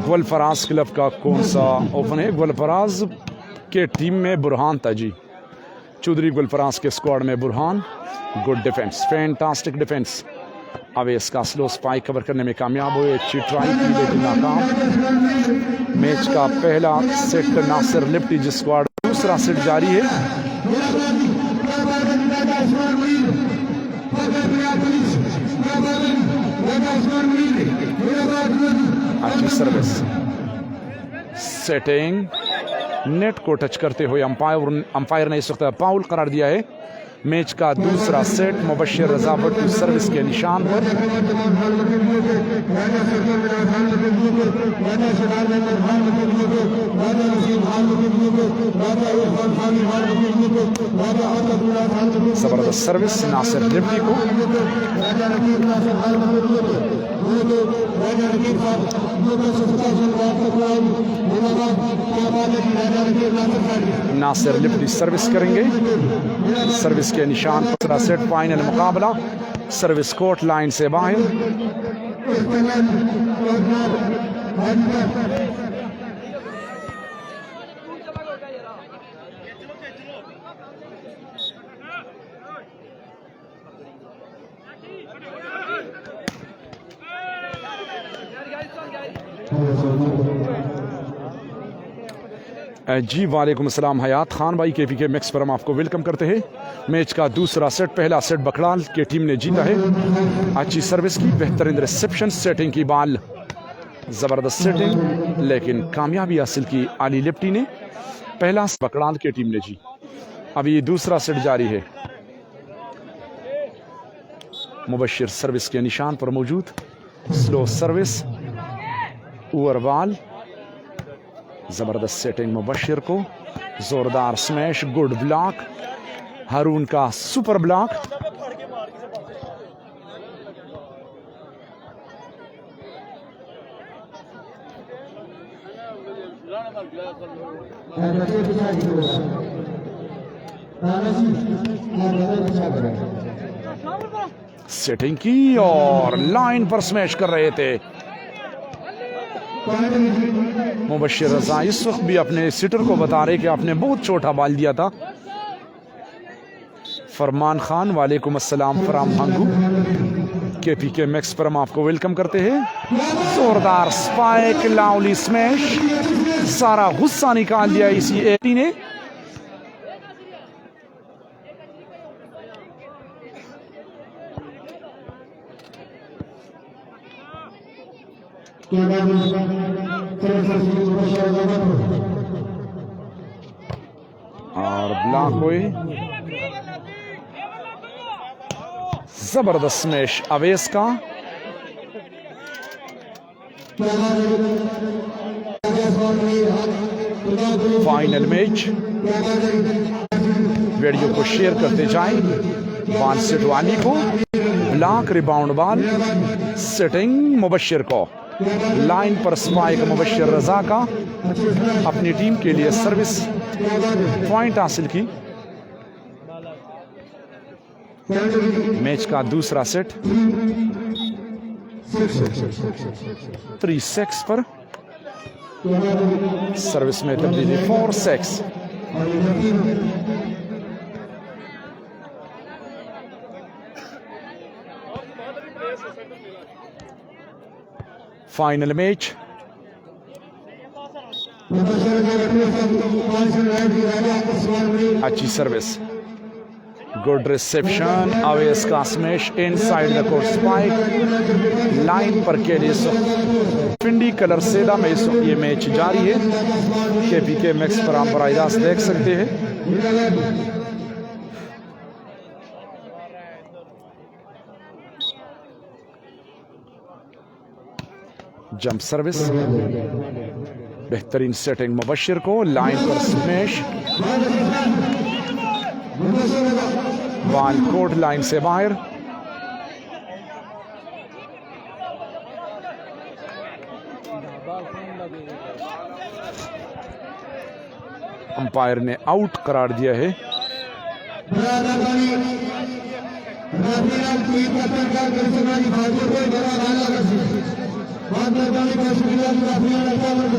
Speaker 3: गुलफराज क्लब का कौन सा ओपन है? गुलफराज के टीम में बुरहान था जी। चौधरी गुलफराज के स्क्वाड में Burhan. Good defence, fantastic defence. अवेस का स्लो स्पाइक कवर करने में कामयाब हुए, अच्छी ट्राई की लेकिन नाकाम। मैच का पहला सेट नासिर लिप्टी जिस स्क्वाड, दूसरा सेट जारी है। अच्छी सर्विस, सेटिंग, नेट को टच करते हुए अंपायर ने इस वक्त फाउल करार दिया है। मैच का दूसरा सेट मुबश्शिर रजा भट्ट की सर्विस के निशान पर। जबरदस्त सर्विस नासिर लिप्टी को। नासिर लिप्टी सर्विस करेंगे, सर्विस के निशान पर। सेट फाइनल मुकाबला सर्विस कोर्ट लाइन से बाहर। जी वालेकुम अस्सलाम। हयात खान भाई KPK मैक्स पर हम आपको वेलकम करते हैं। मैच का दूसरा सेट, पहला सेट बकराल के टीम ने जीता है। अच्छी सर्विस की, बेहतरीन रिसेप्शन, सेटिंग की बाल, ज़बरदस्त सेटिंग, लेकिन कामयाबी हासिल की अली लिप्टी ने। पहला बकराल के टीम ने जी। अभी ये दूसरा सेट जारी है। मुबश्शिर सर्विस के निशान पर मौजूद। स्लो सर्विस, ओवर बॉल, जबरदस्त सेटिंग मुबश्शिर को। जोरदार स्मैश, गुड ब्लॉक, हारून का सुपर ब्लॉक। सेटिंग की और लाइन पर स्मैश कर रहे थे मुबश्शिर रजा। इस वक्त भी अपने सिटर को बता रहे कि आपने बहुत छोटा बाल दिया था। फरमान खान वालेकुम अस्सलाम। फराम हांगू KPK मैक्स पर हम आपको वेलकम करते हैं। जोरदार स्पाइक, लाउली स्मैश, सारा गुस्सा निकाल दिया इसी एटी ने। और ब्लॉक हुए। जबरदस्त स्मैश अवेस का। Final match. वीडियो को शेयर करते जाएं। बाल सेट वाली को, block, rebound ball, setting Mubashshir को। लाइन पर स्पाइक मुबश्शिर रजा का। अपनी टीम के लिए सर्विस पॉइंट हासिल की। मैच का दूसरा सेट 3-6 पर। सर्विस में तब्दीली 4-6। Final match. अच्छी सर्विस, गुड रिसेप्शन, अवेस का smash, inside the court spike, line पर के लिए पिंडी कलर सेदा में इस वक्त ये मैच जारी है। KPK मैक्स पर आप बराह रास्त देख सकते हैं। जंप सर्विस, बेहतरीन सेटिंग मुबश्शिर को। लाइन पर स्मैश, बॉल कोर्ट लाइन से बाहर। अंपायर ने आउट करार दिया है।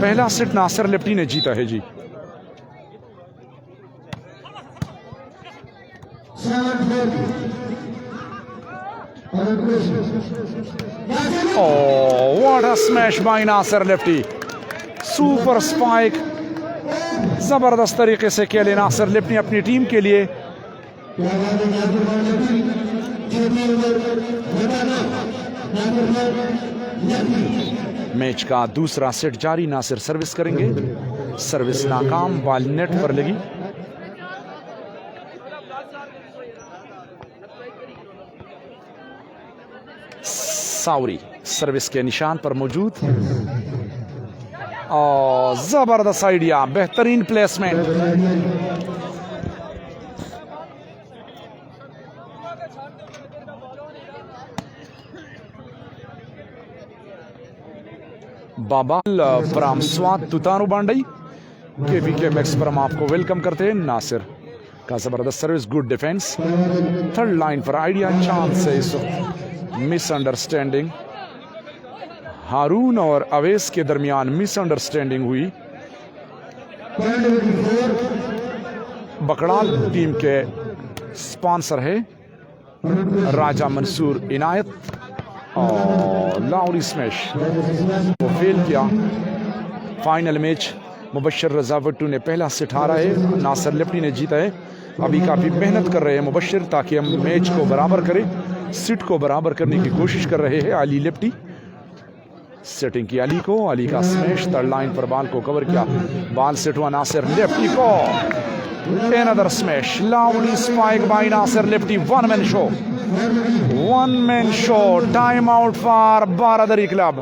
Speaker 3: पहला सेट नासिर लिप्टी ने जीता है जी। Oh, what a smash by Nasir Lifty. Super spike जबरदस्त तरीके से खेले नासिर लिप्टी अपनी टीम के लिए। मैच का दूसरा सेट जारी। नासिर सर्विस करेंगे, सर्विस नाकाम, बॉल नेट पर लगी। साउरी सर्विस के निशान पर मौजूद और जबरदस्त आइडिया, बेहतरीन प्लेसमेंट। बाबा फ्राम स्वाद तुतारू बांडई के मैक्स पर हम आपको वेलकम करते हैं। नासिर का जबरदस्त service, good defence. Third line पर आइडिया, चांस है इस मिसअंडरस्टैंडिंग। हारून और अवेस के दरमियान मिसअंडरस्टैंडिंग हुई। बकड़ाल टीम के स्पॉन्सर है राजा मंसूर इनायत। और लाउरी स्मैश वो फेल किया। फाइनल मैच मुबश्शिर रजा वट्टू ने पहला सेट हारा है, नासिर लिप्टी ने जीता है। अभी काफ़ी मेहनत कर रहे हैं मुबश्शिर ताकि हम मैच को बराबर करें, सीट को बराबर करने की कोशिश कर रहे हैं। अली लिप्टी सेटिंग की अली को, अली का स्मैश थर्ड लाइन पर बॉल को कवर किया, बॉल सेट हुआ नासिर लिप्टी को। Another smash, lovely spike by Nasir Lifty. One man show. Time out for Baradari Club.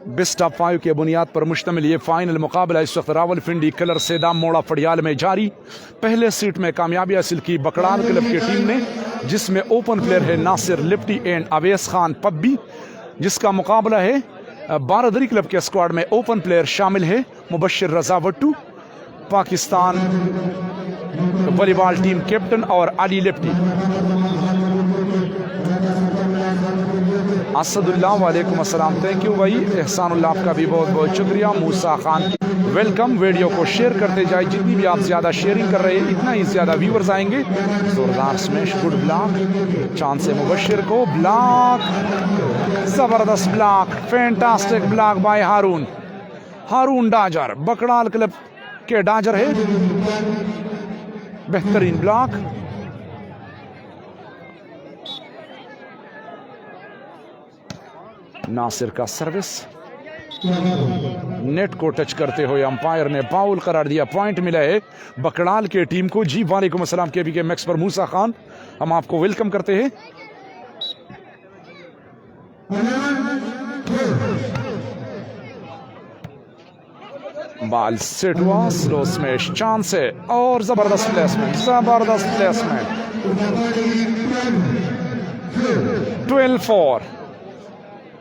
Speaker 3: Best of 5 के बुनियाद पर मुश्तमिल ये फाइनल मुकाबला इस वक्त रावलपिंडी कलर सेदाम मोड़ा फड़ियाल में जारी। पहले सीट में कामयाबी हासिल की बकड़ाल क्लब की टीम ने, जिसमें ओपन प्लेयर है नासिर लिप्टी एंड अवेस खान पब्बी, जिसका मुकाबला है बारादरी क्लब के स्क्वाड में ओपन प्लेयर शामिल है Mubashir Raza Wattoo, Pakistan volleyball team captain, और अली लिप्टी। असदुल्लाह वालेकुम अस्सलाम, थैंक यू भाई। एहसानुल्लाह आपका भी बहुत बहुत शुक्रिया। मूसा खान वेलकम। वीडियो को शेयर करते जाए, जितनी भी आप ज़्यादा शेयरिंग कर रहे हैं इतना ही ज़्यादा व्यूवर्स आएंगे। जोरदार स्मैश, गुड ब्लॉक, चांस है मुबश्शिर को, ब्लॉक, ज़बरदस्त block, fantastic block by Haroon. Haroon Dajar Bakral club के डाजर है, बेहतरीन ब्लॉक। नासिर का सर्विस नेट को टच करते हुए अंपायर ने फाउल करार दिया, पॉइंट मिला है बकड़ाल के टीम को। जी वालेकुम अस्सलाम, केबी के मैक्स पर मूसा खान हम आपको वेलकम करते हैं। बॉल सेट हुआ, स्लो स्मैश, चांस है और जबरदस्त प्लेसमेंट, जबरदस्त प्लेसमेंट। 12-4,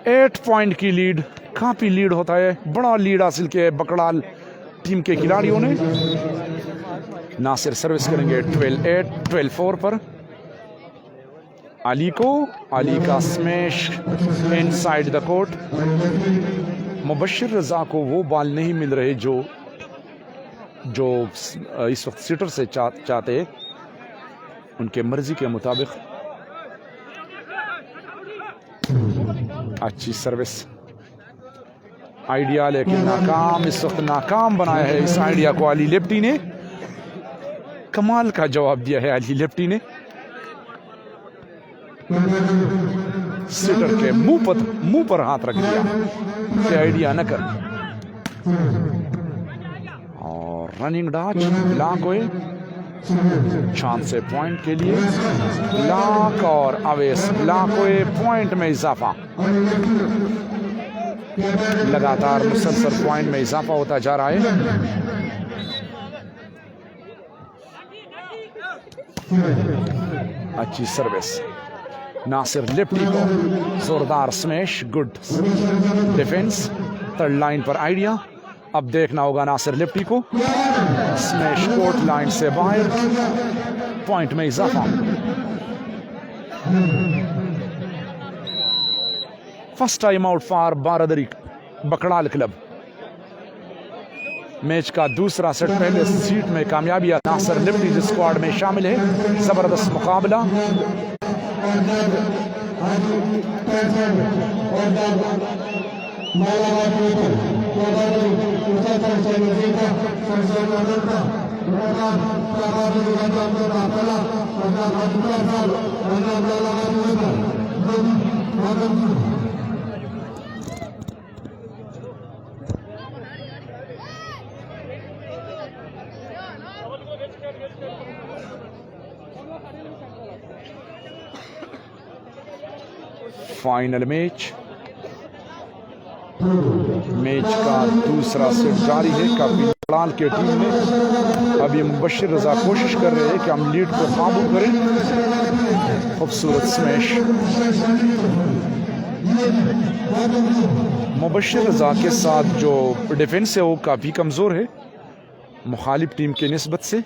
Speaker 3: 8 पॉइंट की लीड, काफी लीड होता है, बड़ा लीड हासिल किया है बकड़ाल टीम के खिलाड़ियों ने। नासिर सर्विस करेंगे 12-8, 12-4 पर अली को, अली का smash inside the court. Mubashshir रजा को वो बॉल नहीं मिल रहे जो इस वक्त सीटर से चाहते हैं, उनके मर्जी के मुताबिक। अच्छी सर्विस, आइडिया लेकिन नाकाम, इस वक्त नाकाम बनाया है इस आइडिया को अली लिप्टी ने। कमाल का जवाब दिया है अली लिप्टी ने, सीटर के मुंह पर हाथ रख दिया कि आइडिया न कर। और रनिंग डॉच ब्लॉक हुए, चांस है पॉइंट के लिए। ब्लॉक और अवेस ब्लॉक हुए, पॉइंट में इजाफा। लगातार मुसलसल पॉइंट में इजाफा होता जा रहा है। अच्छी सर्विस नासिर लिप्टी को, जोरदार smash, good defence. Third line पर आइडिया। अब देखना होगा नासिर लिप्टी को, स्मैश कोर्ट लाइन से बाहर, पॉइंट में इजाफा। First time out for Baradari Bakral club. Match का दूसरा सेट पहले सीट में कामयाबी नासिर लिप्टी जिस स्क्वाड में शामिल है। जबरदस्त मुकाबला। फाइनल मैच का दूसरा सेट जारी है। काफी बड़ाल के टीम में अभी मुबशिर रजा कोशिश कर रहे हैं कि हम लीड को काबू करें। खूबसूरत स्मैश। मुबशिर रजा के साथ जो डिफेंस है वो काफी कमजोर है मुखालिफ टीम के निस्बत से।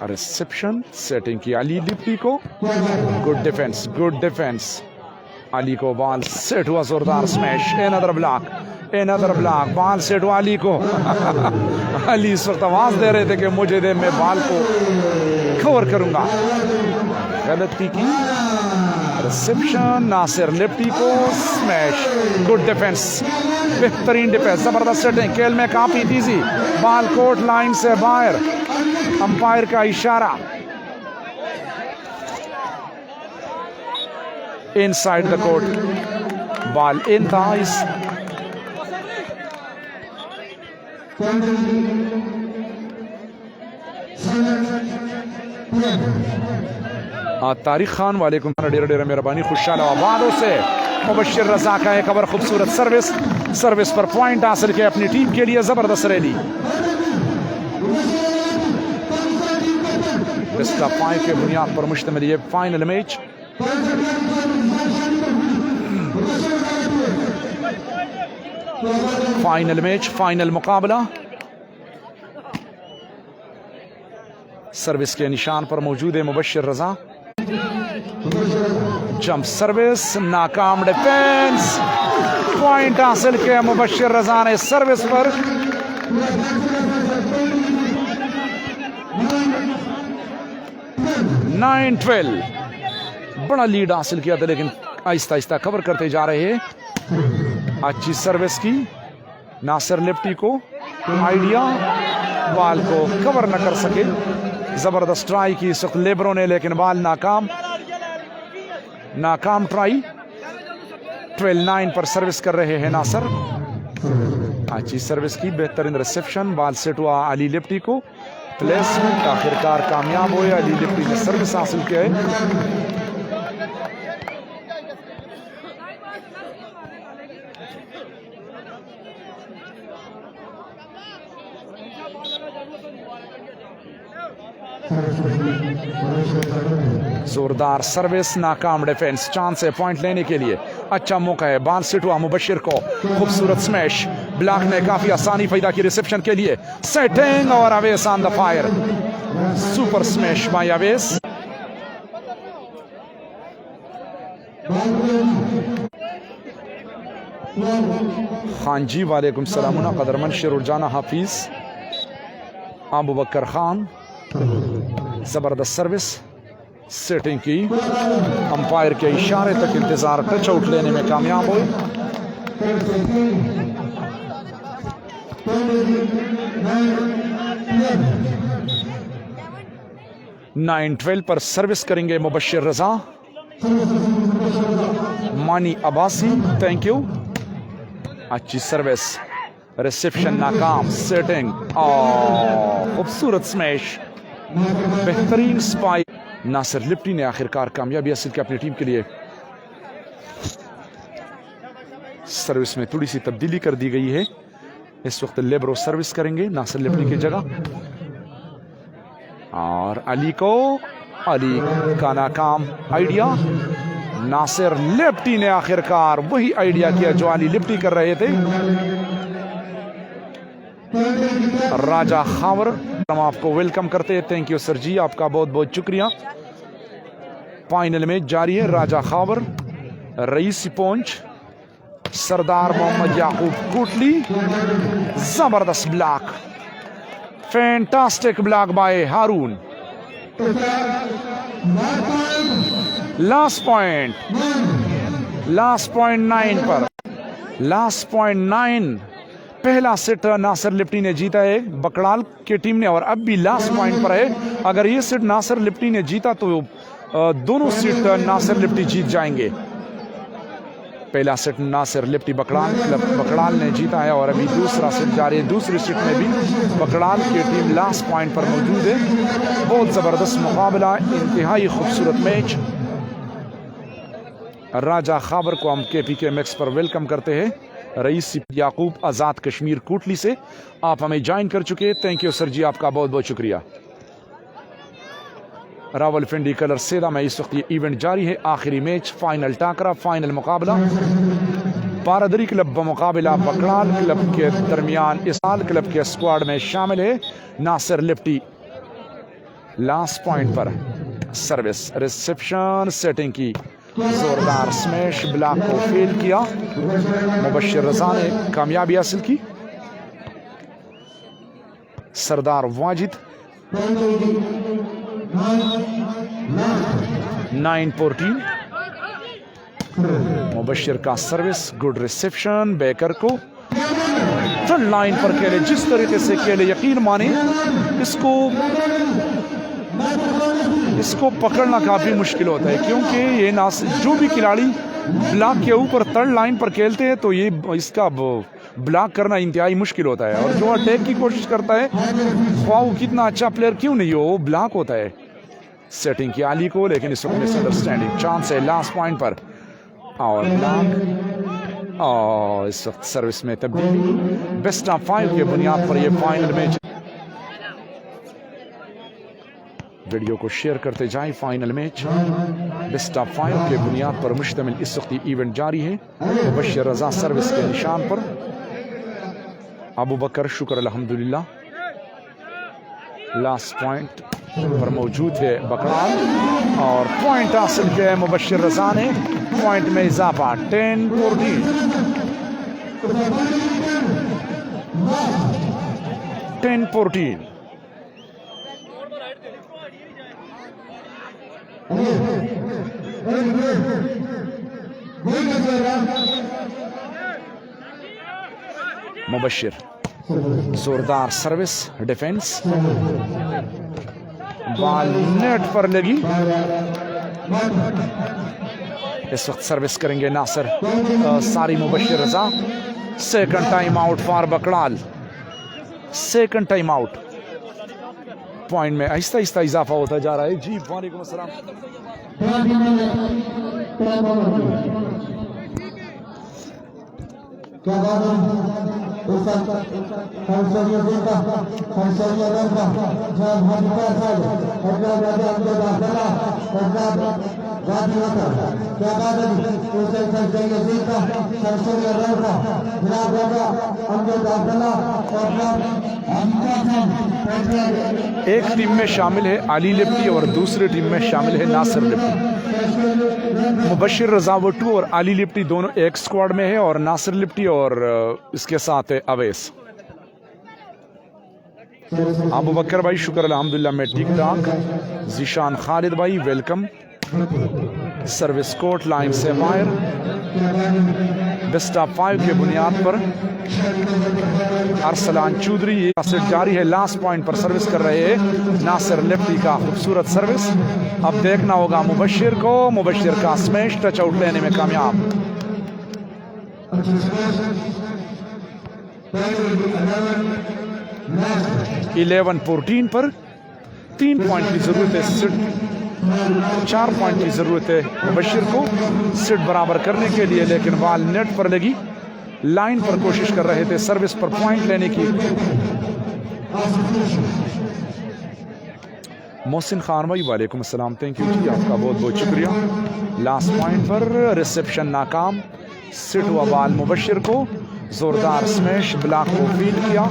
Speaker 3: रिसेप्शन सेटिंग की अली लिप्टी को, good defence, good defence. Ali को बॉल सेट हुआ, जोरदार smash. Another block, ball set हुआ अली को। अली इस वक्त आवाज दे रहे थे कि मुझे दे, मैं बॉल को कवर करूंगा। गलती की। रिसेप्शन नासिर लिप्टी को, स्मैश, गुड डिफेंस, बेहतरीन डिफेंस, जबरदस्त सेटिंग। खेल में काफी तेजी, बॉल कोर्ट लाइन से बाहर, अंपायर का इशारा। Inside the court, ball in था। इस तारिक खान वालेकुम डेरा डेरा मेहरबानी। खुशहाल आबादों से मुबशिर रजा का एक और खूबसूरत सर्विस पर पॉइंट हासिल किया अपनी टीम के लिए। जबरदस्त रैली। इसका पॉइंट के बुनियाद पर मुश्तमिल ये फाइनल मैच। फाइनल मुकाबला। सर्विस के निशान पर मौजूद है मुबशिर रजा। जंप सर्विस, नाकाम डिफेंस, पॉइंट हासिल किया मुबशिर रजा ने सर्विस पर। नाइन 12 बड़ा लीड हासिल किया था, लेकिन आहिस्ता आहिस्ता कवर करते जा रहे हैं। अच्छी सर्विस की नासिर लिप्टी को, आइडिया, बॉल को कवर न कर सके। जबरदस्त ट्राई की इस वक्त लेबरों ने, लेकिन बॉल नाकाम ट्राई। 12-9 पर सर्विस कर रहे हैं नासिर। अच्छी सर्विस की, बेहतरीन रिसेप्शन, बॉल सेट हुआ अली लिप्टी को। प्लेसमेंट आखिरकार कामयाब हुए, अली लिप्टी ने सर्विस हासिल किया है। जोरदार सर्विस, नाकाम डिफेंस। चांस है पॉइंट लेने के लिए, अच्छा मौका है। बॉल सेट हुआ मुबशिर को, खूबसूरत स्मैश। ब्लॉक ने काफी आसानी पैदा की रिसेप्शन के लिए। सेटिंग और Awais on the fire, super smash by Awais. Khan ji वालेकुम सलाम। कदरमन शेरुरजाना हाफिज, अबू बकर खान। जबरदस्त सर्विस, सेटिंग की, अंपायर के इशारे तक इंतजार, टच आउट लेने में कामयाब हुए। नाइन 12 पर सर्विस करेंगे मुबशिर रजा। मानी अब्बासी, थैंक यू। अच्छी सर्विस, रिसेप्शन नाकाम, सेटिंग और खूबसूरत स्मैश, बेहतरीन स्पाइक। नासिर लिप्टी ने आखिरकार कामयाबी हासिल की अपनी टीम के लिए। सर्विस में थोड़ी सी तब्दीली कर दी गई है, इस वक्त लेब्रो सर्विस करेंगे नासिर लिप्टी की जगह। और अली का नाकाम आइडिया। नासिर लिप्टी ने आखिरकार वही आइडिया किया जो अली लिप्टी कर रहे थे। राजा खावर हम आपको वेलकम करते हैं। थैंक यू सर जी, आपका बहुत बहुत शुक्रिया। फाइनल में जारी है राजा खावर, रईसी पोंच, सरदार मोहम्मद याकूब कोटली। जबरदस्त block, fantastic block by Haroon. Last point 9 पर, लास्ट पॉइंट 9। पहला सेट नासिर लिप्टी ने जीता है बकड़ाल की टीम ने, और अब भी लास्ट पॉइंट पर है। अगर ये सेट नासिर लिप्टी ने जीता तो दोनों सेट नासिर लिप्टी जीत जाएंगे। पहला सेट नासिर लिप्टी बकड़ाल ने जीता है, और अभी दूसरा सेट जारी है। दूसरे सेट में भी बकड़ाल की टीम लास्ट पॉइंट पर मौजूद है। बहुत ज़बरदस्त मुकाबला, इंतहाई खूबसूरत मैच। राजा खाबर को हम KPK मैक्स पर वेलकम करते हैं। रईस याकूब आज़ाद कश्मीर कोटली से आप हमें ज्वाइन कर चुके हैं। थैंक यू सर जी, आपका बहुत बहुत शुक्रिया। रावलपिंडी कलर सेदा में इस वक्त ये इवेंट जारी है। आखिरी मैच, फाइनल टाकरा, फाइनल मुकाबला बारादरी क्लब बमुकाबला बकड़ाल क्लब के दरमियान। इस साल क्लब के स्क्वाड में शामिल है नासिर लिप्टी। लास्ट पॉइंट पर सर्विस, रिसेप्शन, सेटिंग की, जोरदार स्मैश, ब्लॉक को फेल किया। मुबशिर रजा ने कामयाबी हासिल की। सरदार वाजिद 9-14। मुबशिर का सर्विस, गुड रिसेप्शन, बेकर को थर्ड लाइन पर खेले। जिस तरीके से खेले, यकीन माने इसको पकड़ना काफी मुश्किल होता है, क्योंकि ये जो भी खिलाड़ी ब्लॉक के ऊपर थर्ड लाइन पर खेलते हैं तो ये इसका ब्लॉक करना इंतहाई मुश्किल होता है। और जो अटैक की कोशिश करता है, ख्वाह वो कितना अच्छा प्लेयर क्यों नहीं हो, ब्लॉक होता है। सेटिंग की अली को, लेकिन इस वक्त मिसअंडरस्टैंडिंग, चांस है लास्ट पॉइंट पर। और ब्लॉक, और इस वक्त सर्विस में तब्दीली। बेस्ट ऑफ 5 के बुनियाद पर यह फाइनल मैच। वीडियो को शेयर करते जाएं। फाइनल मैच बेस्ट ऑफ 5 के बुनियाद पर मुश्तमिल इस वक्त इवेंट जारी है। मुबशिर रजा सर्विस के निशान पर, अबू बकर शुक्र अल्हम्दुलिल्लाह लास्ट पॉइंट पर मौजूद है बकराल, और पॉइंट हासिल किया है मुबशिर रजा ने। पॉइंट में इजाफा 10-14। मुबशिर, जोरदार सर्विस, डिफेंस, बॉल नेट पर लगी। इस वक्त सर्विस करेंगे नासिर सारी Mubashir Raza. Second time out for Bakral, second time out. Point में आहिस्ता आहिस्ता इजाफा होता जा रहा है। जी वालेकुम अस्सलाम। एक टीम में शामिल है अली लिप्टी और दूसरी टीम में शामिल है नासिर लिप्टी। मुबशिर रजा वट्टू और अली लिप्टी दोनों एक स्क्वाड में है, और नासिर लिप्टी और इसके साथ है अवैस। अबू बकर भाई शुक्र अल्हम्दुलिल्लाह में ठीक ठाक। जीशान खालिद भाई वेलकम। सर्विस कोर्ट लाइन से वायर, बेस्ट ऑफ 5 के बुनियाद पर अरसलान चौधरी ये सेट जारी है। लास्ट पॉइंट पर सर्विस कर रहे हैं नासिर लिप्टी का खूबसूरत सर्विस। अब देखना होगा मुबशिर को। मुबशिर का स्मैश टच आउट लेने में कामयाब। 11-14 पर 3 पॉइंट की ज़रूरत है सिट 4 पॉइंट की ज़रूरत है मुबशिर को सिट बराबर करने के लिए, लेकिन बॉल नेट पर लगी। लाइन पर कोशिश कर रहे थे सर्विस पर पॉइंट लेने की। मोहसिन खान भाई वालेकुम अस्सलाम, थैंक यू जी, आपका बहुत बहुत शुक्रिया। लास्ट पॉइंट पर रिसेप्शन नाकाम, सिट हुआ बॉल मुबशिर को, जोरदार स्मैश ब्लॉक को फील्ड किया।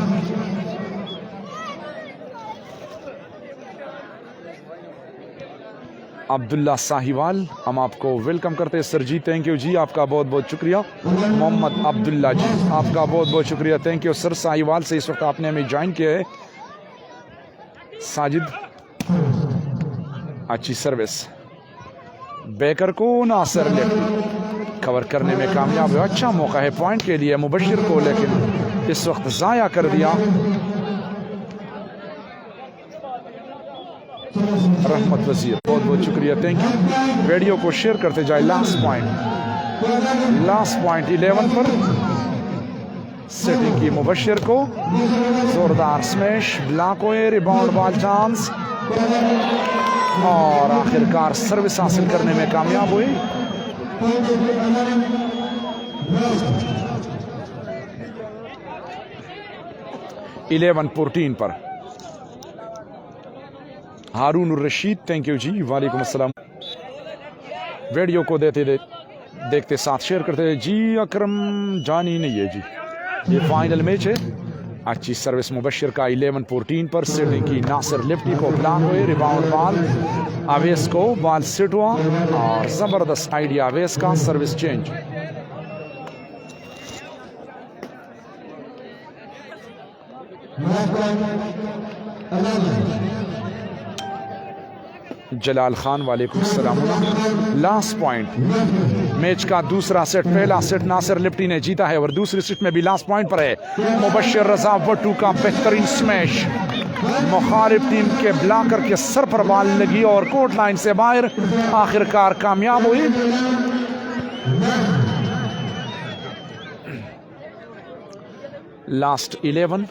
Speaker 3: अब्दुल्ला साहिवाल, हम आपको वेलकम करते हैं सर जी, थैंक यू जी, आपका बहुत बहुत शुक्रिया। मोहम्मद अब्दुल्ला जी, आपका बहुत बहुत शुक्रिया, थैंक यू सर साहिवाल से इस वक्त आपने हमें ज्वाइन किया है। साजिद, अच्छी सर्विस, बेकर को नासर लेफ्ट कवर करने में कामयाब हुआ। अच्छा मौका है पॉइंट के लिए मुबशिर को, लेकिन इस वक्त ज़ाया कर दिया। रहमत वजीर, बहुत बहुत शुक्रिया, थैंक यू। वीडियो को शेयर करते जाए। लास्ट पॉइंट 11 पर सेटिंग की मुबशिर को, जोरदार स्मैश ब्लॉक हुए, रिबाउंड बॉल चांस और आखिरकार सर्विस हासिल करने में कामयाब हुए। इलेवन 14 पर हारून रशीद, थैंक यू जी, वालेकुम अस्सलाम। वीडियो को देखते साथ शेयर करते जी। अकरम जानी नहीं है जी, ये फाइनल मैच है। अच्छी सर्विस मुबशिर का 11-14 पर, सेटिंग की नासिर लिफ्टी को ब्लॉक हुए, रिबाउंड बॉल अवेस को, बॉल सेट हुआ और जबरदस्त आइडिया अवेस का, सर्विस चेंज। जलाल खान वालेकुम सलाम। लास्ट पॉइंट मैच का दूसरा सेट, पहला सेट नासिर लिफ्टी ने जीता है और दूसरी सेट में भी लास्ट पॉइंट पर है मुबशिर रजा वट्टू का बेहतरीन स्मैश, मुखालिफ टीम के ब्लॉकर के सर पर बॉल लगी और कोर्ट लाइन से बाहर आखिरकार कामयाब हुई। Last 11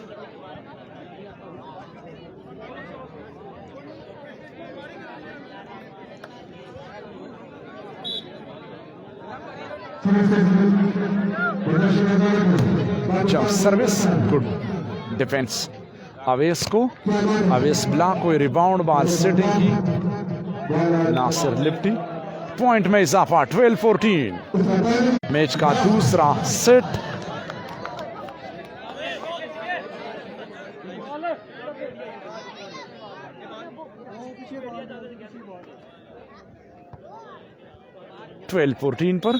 Speaker 3: jump service, good defence अवेस को, अवेस ब्लॉक को, रिबाउंड बॉल सेटिंग की नासिर लिफ्टी। पॉइंट में इजाफा 12-14। मैच का दूसरा सेट (12-14) पर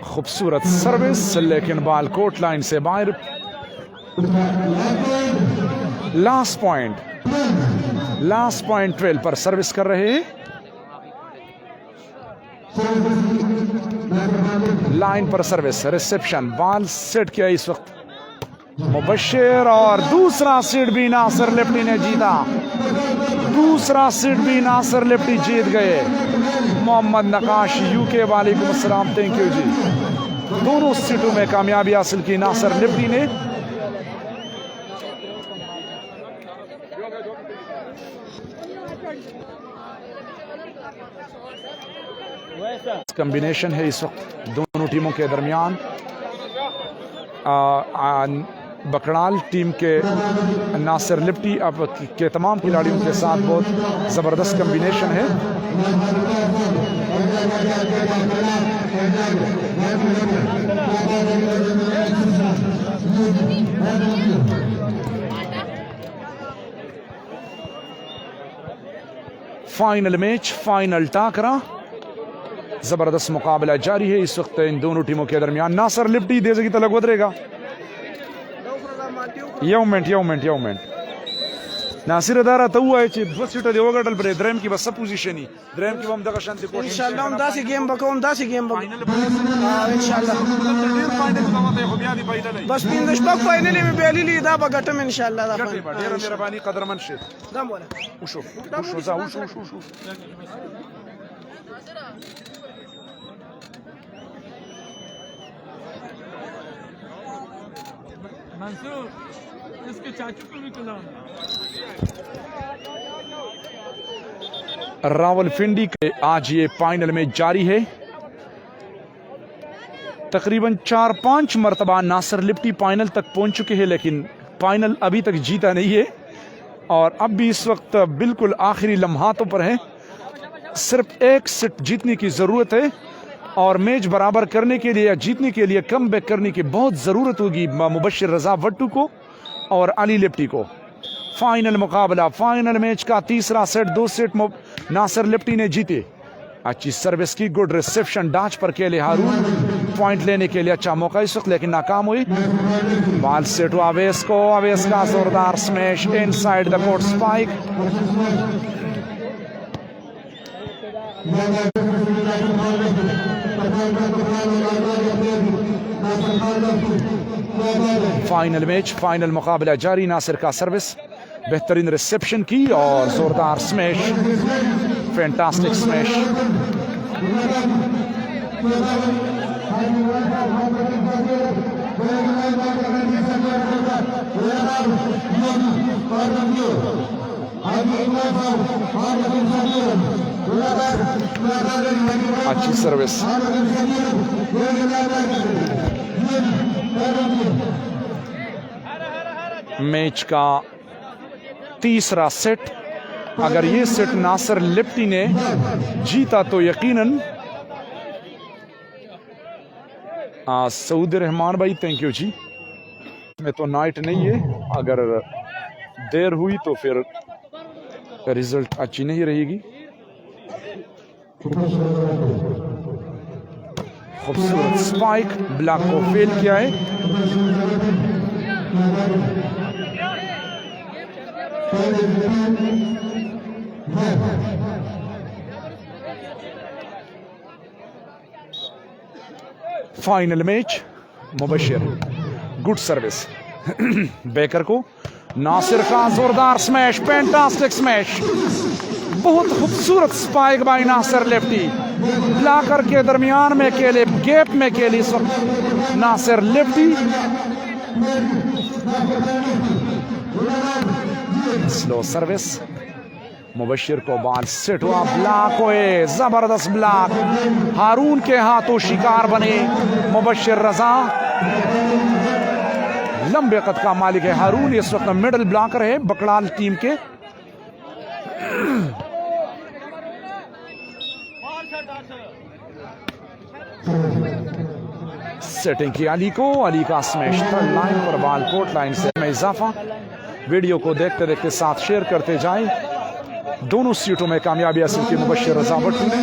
Speaker 3: खूबसूरत सर्विस, लेकिन बॉल कोर्ट लाइन से बाहर। लास्ट पॉइंट 12 पर सर्विस कर रहे हैं, लाइन पर सर्विस, रिसेप्शन बॉल सेट किया इस वक्त मुबशिर और दूसरा सेट भी नासिर लिफ्टी ने जीता। दूसरा सेट भी नासिर लिफ्टी जीत गए। मोहम्मद नकाश यूके वालेकुम अस्सलाम, थैंक यू जी। दोनों सेटों में कामयाबी हासिल की नासिर लिफ्टी ने। कॉम्बिनेशन है इस वक्त दोनों टीमों के दरमियान। बकड़ाल टीम के नासिर लिफ्टी अब के तमाम खिलाड़ियों के साथ बहुत ज़बरदस्त कॉम्बिनेशन है। फाइनल मैच, फाइनल टाकरा, ज़बरदस्त मुकाबला जारी है इस वक्त इन दोनों टीमों के दरमियान। नासिर लिफ्टी देसे की तलक उतरेगा। यौमेंट नासिर अदारा तो हुआ है कि बस सीट दे वगटल पर ड्रेम की बस पोजीशन ही ड्रेम की हम दगा शांति कोशिश
Speaker 4: इंशाल्लाह हम 10 गेम बको इंशाल्लाह बस पिंदश पक फाइनल में बेली ली दा बगटम इंशाल्लाह दा
Speaker 3: मेरा बानी कदरमन शेख
Speaker 4: दम बोला
Speaker 3: उशो
Speaker 1: मंसूर इसके चाचू को भी खिलाओ।
Speaker 3: रावलपिंडी के आज ये फाइनल में जारी है। तकरीबन 4-5 मरतबा नासिर लिप्टी फाइनल तक पहुंच चुके हैं, लेकिन फाइनल अभी तक जीता नहीं है और अब भी इस वक्त बिल्कुल आखिरी लम्हातों पर है। सिर्फ एक सेट जीतने की ज़रूरत है और मैच बराबर करने के लिए या जीतने के लिए कम बैक करने की बहुत ज़रूरत होगी मुबश्शिर रज़ा भट्टू को और अली लिप्टी को। फाइनल मुकाबला, फाइनल मैच का तीसरा सेट, 2 सेट नासिर लिप्टी ने जीते। अच्छी सर्विस की, गुड रिसेप्शन डाच पर केले हारून, पॉइंट लेने के लिए अच्छा मौका इस वक्त, लेकिन नाकाम हुई। बॉल सेट हुआ अवेस को, अवेस का जोरदार smash inside the court spike. Final match, final मुकाबला जारी। नासिर का सर्विस, बेहतरीन रिसेप्शन की और जोरदार स्मैश, फैंटास्टिक स्मैश। अच्छी सर्विस। मैच का तीसरा सेट, अगर ये सेट नासिर लिप्टी ने जीता तो यकीनन सऊद रहमान भाई, थैंक यू जी। में तो नाइट नहीं है, अगर देर हुई तो फिर रिजल्ट अच्छी नहीं रहेगी। खूबसूरत स्पाइक, ब्लॉक को फेल किया है। Final match, Mubashir good service बेकर को, नासिर का जोरदार स्मैश, फैंटास्टिक स्मैश, बहुत खूबसूरत spike by Nasir Lifti. Blocker के दरमियान में केले, गैप में केले इस वक्त नासिर लिप्टी। स्लो सर्विस, मुबश्शिर को बॉल सेट हुआ, ब्लॉक हुए, जबरदस्त ब्लॉक, हारून के हाथों शिकार बने मुबश्शिर रजा। लंबे कद का मालिक है हारून, इस वक्त मिडल ब्लॉकर है बकड़ाल टीम के। सेटिंग की अली को, अली का स्मैश थर्ड लाइन पर, बॉल कोर्ट लाइन से में इजाफा। वीडियो को देखते देखते साथ शेयर करते जाएं। दोनों सीटों में कामयाबी हासिल की मुबश्शिर रज़ा भट्टू ने।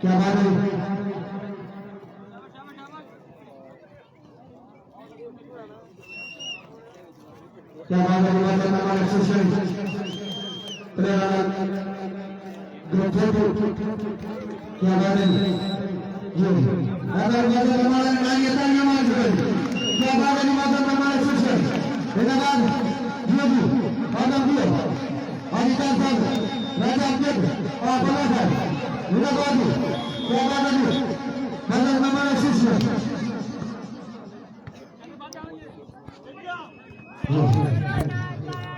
Speaker 2: क्या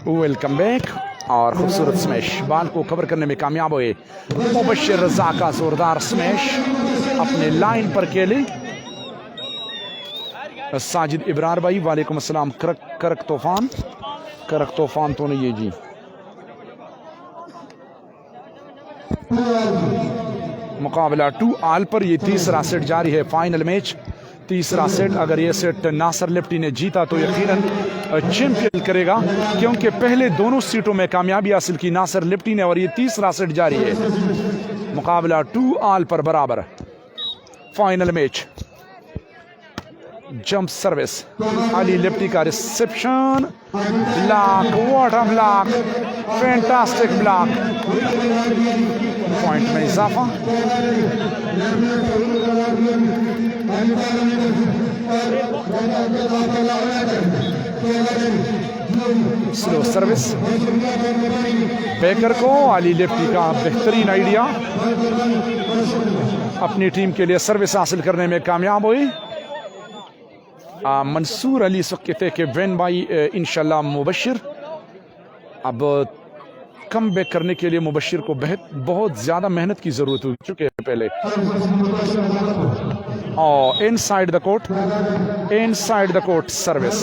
Speaker 3: वेलकम बैक और खूबसूरत स्मैश बॉल को कवर करने में कामयाब हुए मुबश्शिर रजा का जोरदार स्मैश अपने लाइन पर खेले साजिद इब्रार भाई वालेकुम अस्सलाम। करक तूफान तो नहीं, ये जी मुकाबला 2 ऑल पर। ये तीसरा सेट जारी है, फाइनल मैच तीसरा सेट। अगर ये सेट नासर लिप्टी ने जीता तो यकीनन चैंपियन करेगा, क्योंकि पहले दोनों सीटों में कामयाबी हासिल की नासर लिप्टी ने और ये तीसरा सेट जारी है। मुकाबला 2 ऑल पर बराबर। Final match jump service, Ali Lifti का reception, block, what a block, fantastic block, point में इजाफा। स्लो सर्विस बेकर को, अली लिप्टी का बेहतरीन आइडिया, अपनी टीम के लिए सर्विस हासिल करने में कामयाब हुई। मंसूर अली इस वक्त कहते हैं कि वैन भाई इंशाल्लाह मुबश्शिर अब कम बैक करने के लिए मुबश्शिर को बहुत ज़्यादा मेहनत की ज़रूरत हो चुकी है पहले। और inside the court service.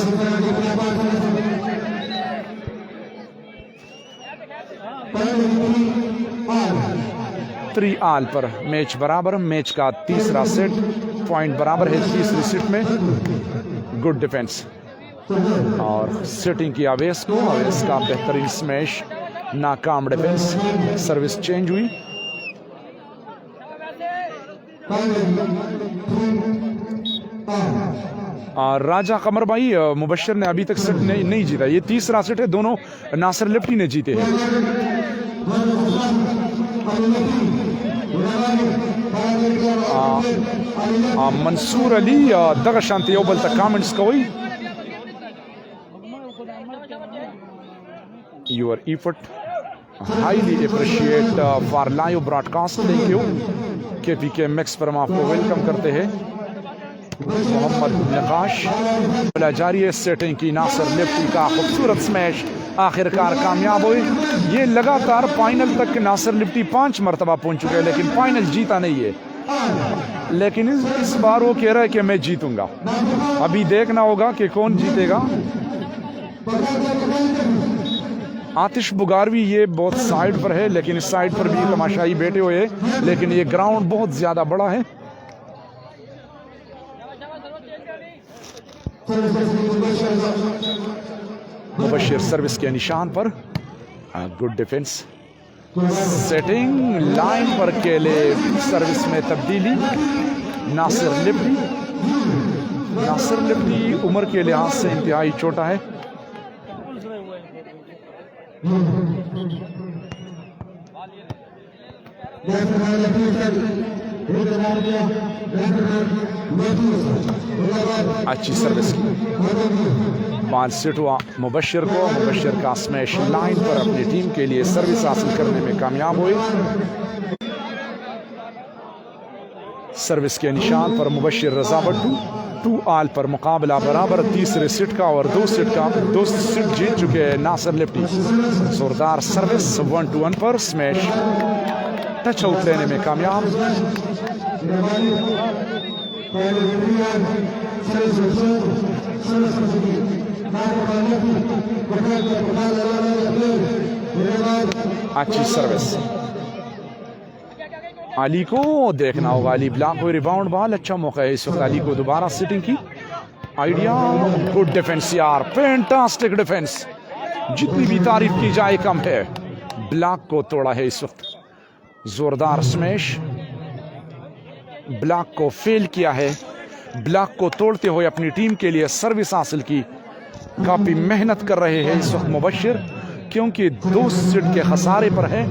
Speaker 3: Three all पर मैच बराबर। मैच का तीसरा सेट, पॉइंट बराबर है तीसरी सेट में। गुड डिफेंस और सेटिंग की अवेस का बेहतरीन स्मैश, नाकाम डिफेंस। सर्विस चेंज हुई। राजा कमर भाई मुबश्शिर ने अभी तक सेट नहीं जीता, ये तीसरा सेट है, दोनों नासर लिप्टी ने जीते हैं। मंसूर अली दगा शांति ओबल तक कमेंट्स कोई your effort highly appreciate for live broadcast. Thank you. KPK max पर हम आपको वेलकम करते हैं। मोहम्मद नकाश बोला जारी है, सेटिंग की नासर लिप्टी का खूबसूरत स्मैश आखिरकार कामयाब हुई। ये लगातार फाइनल तक नासर लिप्टी 5 मरतबा पहुंच चुके हैं, लेकिन फाइनल जीता नहीं है। लेकिन इस बार वो कह रहा है कि मैं जीतूंगा। अभी देखना होगा कि कौन जीतेगा। आतिश बुगारवी ये बहुत साइड पर है, लेकिन इस साइड पर भी तमाशाई बैठे हुए हैं, लेकिन ये ग्राउंड बहुत ज्यादा बड़ा है। मुबश्शिर सर्विस के निशान पर। Good defence. सेटिंग लाइन पर केले, सर्विस में तब्दीली। नासिर लिप्टी उम्र के लिहाज से इंतहाई छोटा है। अच्छी सर्विस की, बॉल सेट हुआ मुबश्शिर को। मुबश्शिर का स्मैश लाइन पर अपनी टीम के लिए सर्विस हासिल करने में कामयाब हुए। सर्विस के निशान पर मुबश्शिर रजा भट्टू। 2 ऑल पर मुकाबला बराबर। तीसरे सेट का और 2 सेट जीत चुके हैं नासिर लिप्टी। जोरदार सर्विस 1-1 पर स्मैश टच आउट लेने में कामयाब। अच्छी सर्विस। अली को देखना होगा, अली ब्लॉक हुई, रिबाउंड बॉल। अच्छा मौका है इस वक्त अली को दोबारा सिटिंग की आइडिया। गुड डिफेंस यार, फैंटास्टिक डिफेंस, जितनी भी तारीफ की जाए कम है। ब्लॉक को तोड़ा है इस वक्त। जोरदार स्मैश, ब्लॉक को फेल किया है। ब्लॉक को तोड़ते हुए अपनी टीम के लिए सर्विस हासिल की। काफी मेहनत कर रहे हैं इस वक्त मुबश्शिर, क्योंकि 2 सेट के खसारे पर है।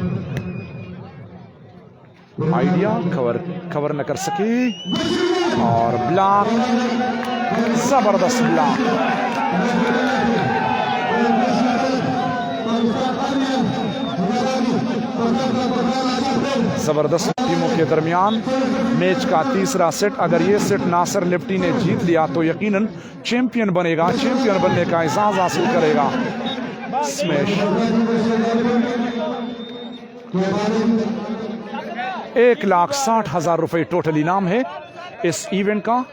Speaker 3: आइडिया कवर न कर सके और ब्लॉक, जबरदस्त ब्लॉक। जबरदस्त टीमों के दरमियान मैच का तीसरा सेट। अगर ये सेट नासिर लिप्टी ने जीत लिया तो यकीनन चैंपियन बनेगा, चैंपियन बनने का एजाज हासिल करेगा। स्मैश 1,60,000 रुपए टोटल इनाम है इस इवेंट का।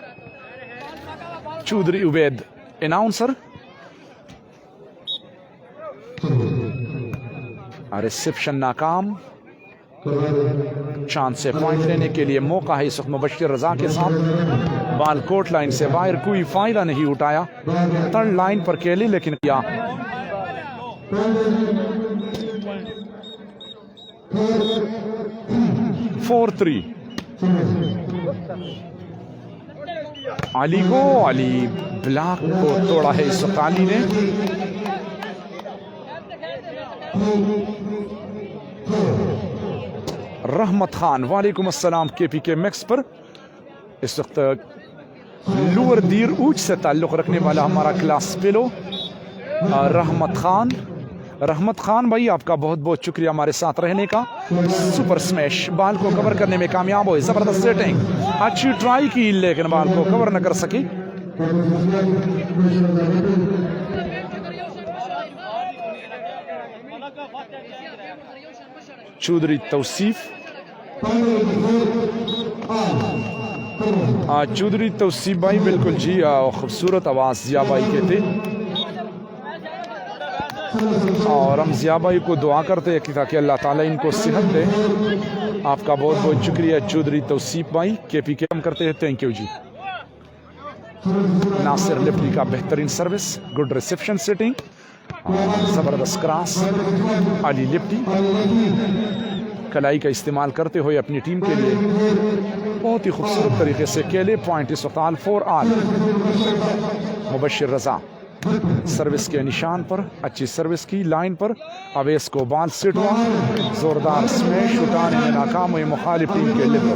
Speaker 3: चौधरी उबैद अनाउंसर। रिसेप्शन नाकाम। चांस से पॉइंट लेने के लिए मौका है इस वक्त मुबश्शिर रजा के साथ। बाल कोर्ट लाइन से बाहर, कोई फायदा नहीं उठाया। थर्ड लाइन पर केली लेकिन किया। फोर 3 अली को, अली ब्लॉक को तोड़ा है इस वक्त अली ने। रहमत खान, वालेकुम अस्सलाम। KPK मैक्स पर इस वक्त लोअर दीर ऊंच से ताल्लुक रखने वाला हमारा क्लास फेलो रहमत खान भाई, आपका बहुत बहुत शुक्रिया हमारे साथ रहने का। सुपर स्मैश, बाल को कवर करने में कामयाब हुए। जबरदस्त सेटिंग, अच्छी ट्राई की लेकिन बाल को कवर न कर सकी। चौधरी तौसीफ, चौधरी तौसीफ भाई बिल्कुल जी, खूबसूरत आवाज़ जिया भाई के थे और हम जिया भाई को दुआ करते हैं कि ताकि अल्लाह ताला इनको सेहत दे। आपका बहुत बहुत शुक्रिया चौधरी तौसीफ भाई। KPK हम करते हैं, थैंक यू जी। नासिर लिप्टी का बेहतरीन सर्विस, गुड रिसेप्शन सेटिंग, जबरदस्त क्रॉस। अली लिप्टी कलाई का इस्तेमाल करते हुए अपनी टीम के लिए बहुत ही खूबसूरत तरीके से केले पॉइंट इस वक्त 4 ऑल। मुबश्शिर रजा सर्विस के निशान पर, अच्छी सर्विस की लाइन पर। अवेस को बॉल सेट हुआ, जोरदार स्मैश उठाने में नाकाम हुई मुखालिफ टीम के लिबरो।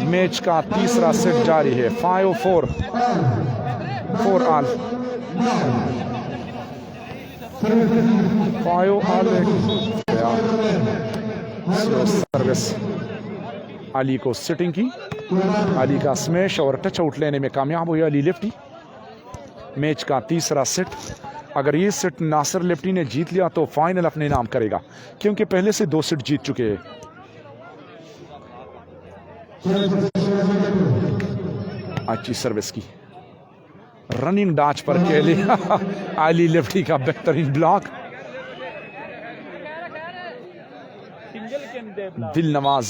Speaker 3: मैच का तीसरा सेट जारी है। 5-4 ऑल। 5 ऑल। सर्विस अली को सिटिंग की, अली का स्मैश और टच आउट लेने में कामयाब हुई अली लिप्टी। मैच का तीसरा सेट। अगर ये सेट नासिर लिप्टी ने जीत लिया तो फाइनल अपने नाम करेगा, क्योंकि पहले से 2 सेट जीत चुके हैं। अच्छी सर्विस की, रनिंग डाच पर केले अली लिप्टी का बेहतरीन ब्लॉक। दिल नवाज,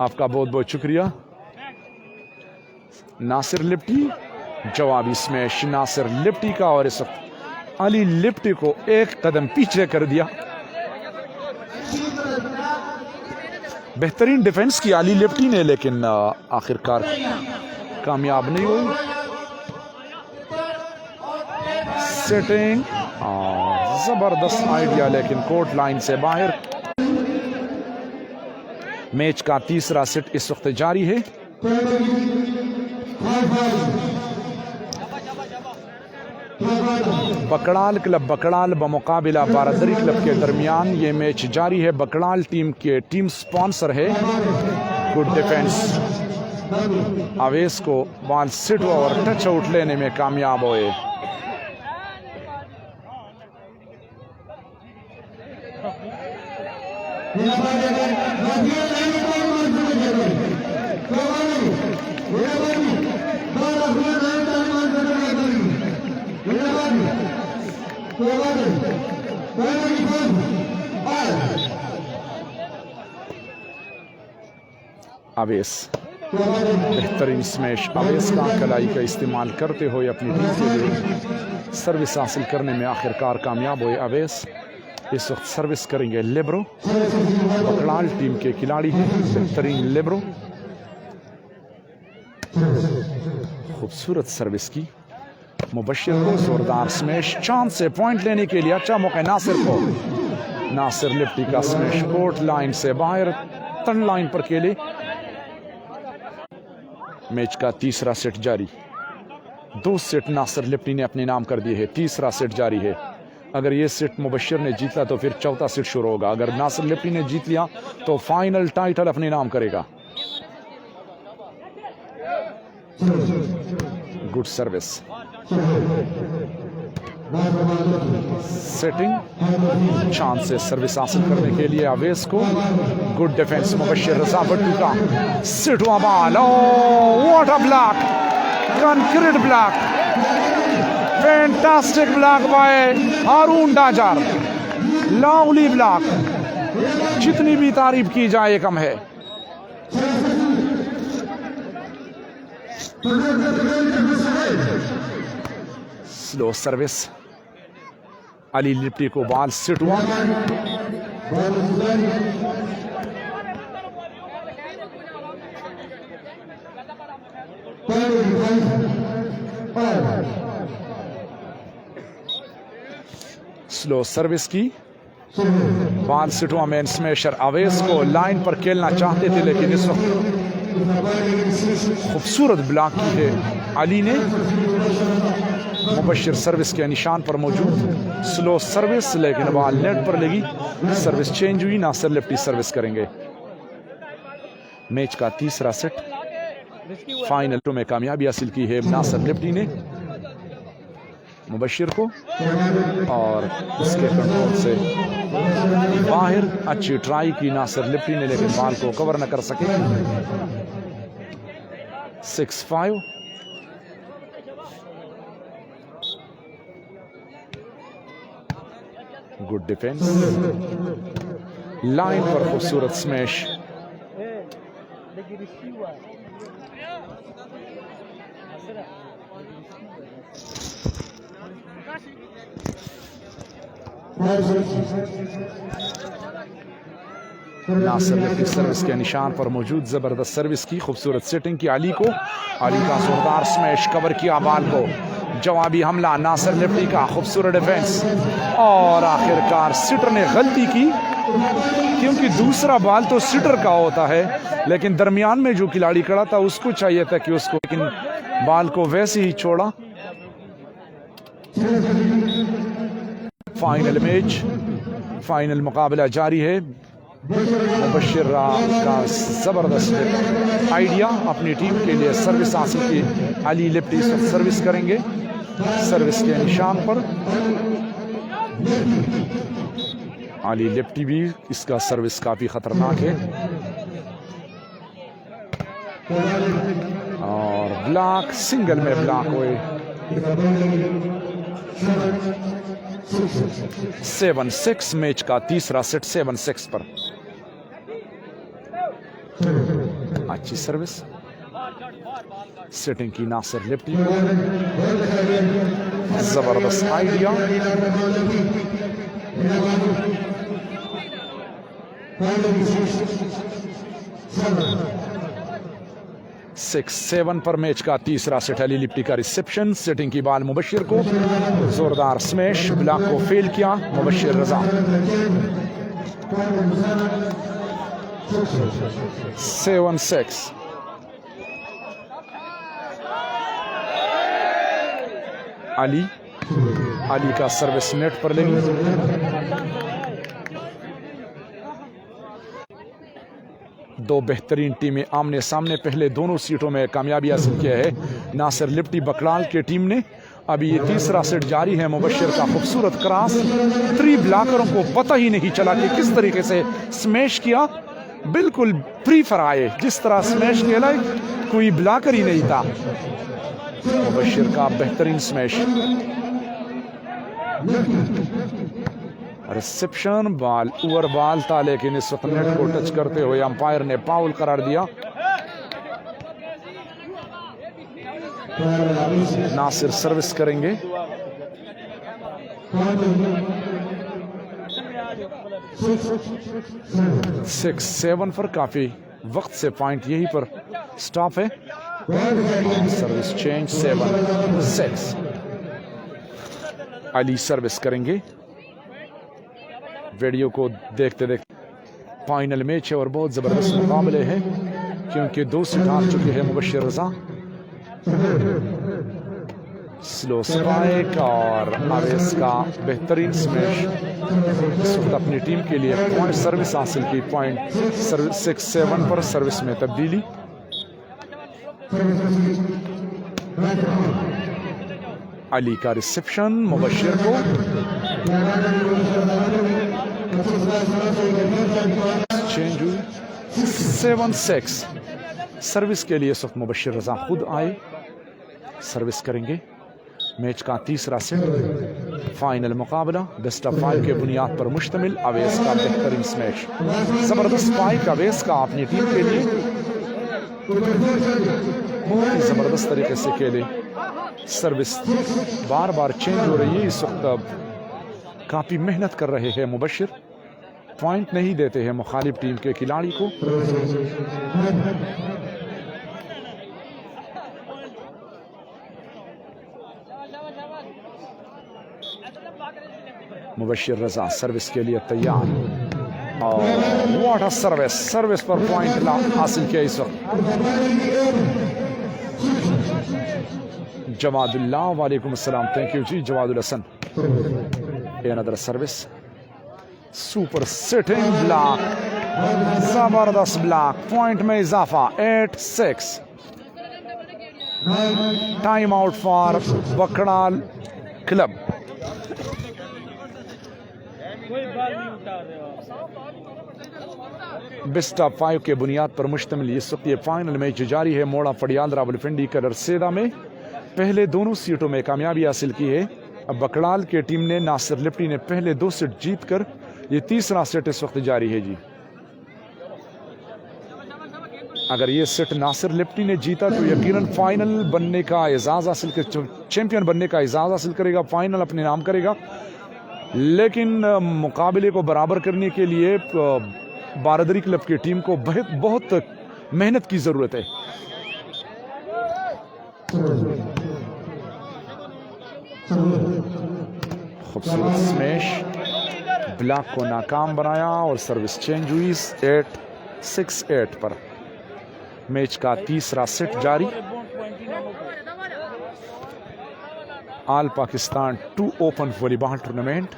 Speaker 3: आपका बहुत बहुत शुक्रिया। नासिर लिप्टी जवाबी स्मैश नासिर लिप्टी का, और इस वक्त अली लिप्टी को एक कदम पीछे कर दिया। बेहतरीन डिफेंस की अली लिप्टी ने, लेकिन आखिरकार कामयाब नहीं हुई। सेटिंग और जबरदस्त आइडिया, लेकिन कोर्ट लाइन से बाहर। मैच का तीसरा सेट इस वक्त जारी है। बकड़ाल क्लब बकड़ाल बमुकाबिला बारादरी क्लब के दरमियान ये मैच जारी है। बकड़ाल टीम के टीम स्पॉन्सर है गुड डिफेंस। अवेस को बॉल सिट हुआ और टच आउट लेने में कामयाब हुए। अवेस बेहतरीन स्मैश। अवेस का कलाई का इस्तेमाल करते हुए अपनी टीम के लिए सर्विस हासिल करने में आखिरकार कामयाब हुए। अवेस इस वक्त सर्विस करेंगे लिब्रो। बकड़ाल टीम के खिलाड़ी हैं, बेहतरीन लिब्रो। खूबसूरत सर्विस की मुबश्शिर को, जोरदार स्मैश। चांस से पॉइंट लेने के लिए अच्छा मौका नासिर को। नासिर लिप्टी का स्मैश कोर्ट लाइन से बाहर। तन लाइन पर खेले। मैच का तीसरा सेट जारी। 2 सेट नासिर लिप्टी ने अपने नाम कर दिए हैं। तीसरा सेट जारी है। अगर ये सेट मुबशिर ने जीता तो फिर चौथा सेट शुरू होगा। अगर नासिर लिप्टी ने जीत लिया तो फाइनल टाइटल अपने नाम करेगा। गुड सर्विस, सेटिंग, चांस से सर्विस हासिल करने के लिए अवेस को। गुड डिफेंस मुबशिर रजा भट्टू का। सिट हुआ ball, what a block, concrete block, fantastic block by Haroon Dajar, lovely block, जितनी भी तारीफ की जाए कम है। स्लो सर्विस, अली लिप्टी को बॉल सिट हुआ। स्लो सर्विस की बॉल सिट हुआ। मैन स्मैशर अवेस को लाइन पर खेलना चाहते थे लेकिन इस वक्त खूबसूरत ब्लॉक की है अली ने। मुबशिर सर्विस के निशान पर मौजूद। स्लो सर्विस लेकिन बॉल नेट पर लगी। सर्विस चेंज हुई। नासिर लिप्टी सर्विस करेंगे। मैच का तीसरा सेट फाइनल में कामयाबी हासिल की है नासिर लिप्टी ने मुबशिर को, और उसके कंट्रोल से बाहर अच्छी ट्राई की नासिर लिप्टी ने लेकिन बॉल को कवर न कर सके। 6-5। गुड डिफेंस, लाइन पर खूबसूरत स्मैश। नासिर लिप्टी सर्विस के निशान पर मौजूद। जबरदस्त सर्विस की, खूबसूरत सेटिंग की अली को। अली का जोरदार स्मैश, कवर किया बॉल को। जवाबी हमला नासिर लिप्टी का, खूबसूरत डिफेंस, और आखिरकार सिटर ने गलती की क्योंकि दूसरा बॉल तो सिटर का होता है लेकिन दरमियान में जो खिलाड़ी खड़ा था उसको चाहिए था कि उसको, लेकिन बॉल को वैसे ही छोड़ा। फाइनल मैच, फाइनल मुकाबला जारी है। मुबशिर का जबरदस्त आइडिया, अपनी टीम के लिए सर्विस हासिल की। अली लिप्टी सर्विस करेंगे। सर्विस के निशान पर अली लिप्टी भी, इसका सर्विस काफी खतरनाक है। और ब्लॉक, सिंगल में ब्लॉक हुए। 7-6 मैच का तीसरा सेट 7-6 पर। अच्छी सर्विस, सेटिंग की नासिर लिप्टी, जबरदस्त आइडिया। 6-7 पर मैच का तीसरा सेट। अली लिप्टी का रिसेप्शन, सेटिंग की बॉल मुबशिर को। जोरदार स्मैश, ब्लॉक को फेल किया मुबशिर रजा। 7-6। अली का सर्विस नेट पर लगी। दो बेहतरीन टीमें आमने सामने, पहले दोनों सीटों में कामयाबी हासिल किया है नासिर लिप्टी बकलाल की टीम ने। अभी ये तीसरा सेट जारी है। मुबशिर का खूबसूरत क्रॉस, 3 ब्लॉकरों को पता ही नहीं चला कि किस तरीके से स्मैश किया। बिल्कुल फ्री फायर आए, जिस तरह स्मैश खेला कोई ब्लॉकर ही नहीं था। मुबशिर का बेहतरीन smash, reception, ball over ball था लेकिन इस वक्त नेट को टच करते हुए अंपायर ने फाउल करार दिया। नासिर सर्विस करेंगे। 6-7 पर काफी वक्त से पॉइंट यहीं पर स्टॉप है। Service change 7-6। अली सर्विस करेंगे। वीडियो को देखते देखते फाइनल मैच है और बहुत ज़बरदस्त मुकाबले हैं क्योंकि 2 सेट हार चुके हैं मुबश्शिर रज़ा। स्लो स्पाइक और आवेश का बेहतरीन स्मैश इस वक्त अपनी टीम के लिए पॉइंट सर्विस हासिल की। पॉइंट 6-7 पर सर्विस में तब्दीली। अली का रिसेप्शन मुबश्शिर को चेंज हुई 7-6 सर्विस के लिए। इस वक्त मुबश्शिर रज़ा खुद आए, सर्विस करेंगे। मैच का तीसरा सेट फाइनल मुकाबला बेस्ट ऑफ 5 के बुनियाद पर मुश्तमिल। अवेश का बेहतरीन स्मैश, जबरदस्त स्पाइक अवेश का अपनी टीम के लिए बहुत ही जबरदस्त तरीके से खेले। सर्विस बार बार चेंज हो रही है। इस वक्त काफी मेहनत कर रहे हैं मुबश्शिर, पॉइंट नहीं देते हैं मुखालिफ टीम के खिलाड़ी को। मुबश्शिर रज़ा सर्विस के लिए तैयार और व्हाट अ सर्विस, सर्विस पर पॉइंट हासिल किया इस वक्त। जवादुल्लाह वालेकुम अस्सलाम, thank you ji Jawadul Hassan. Another service, super setting block, जबरदस्त ब्लॉक, पॉइंट में इजाफा 8-6। Time out for Bakral club. Best of 5 के बुनियाद पर मुश्तमिल इस वक्त ये फाइनल मैच जारी है। मोड़ा फड़ियाल रावलपिंडी करसेदा में पहले दोनों सीटों में कामयाबी हासिल की है। अब बकड़ाल के टीम ने नासिर लिप्टी ने पहले 2 सेट जीत कर ये तीसरा सेट इस वक्त जारी है जी। अगर ये सेट नासिर लिप्टी ने जीता तो यकीनन फाइनल बनने का एजाज हासिल कर, चैंपियन बनने का एजाज हासिल करेगा, फाइनल अपने नाम करेगा। लेकिन मुकाबले को बराबर करने के लिए बारादरी क्लब की टीम को बहुत मेहनत की जरूरत है। खूबसूरत स्मैश, ब्लॉक को नाकाम बनाया और सर्विस चेंज हुई 8-6-8 पर। मैच का तीसरा सेट जारी। All Pakistan 2 open volleyball tournament,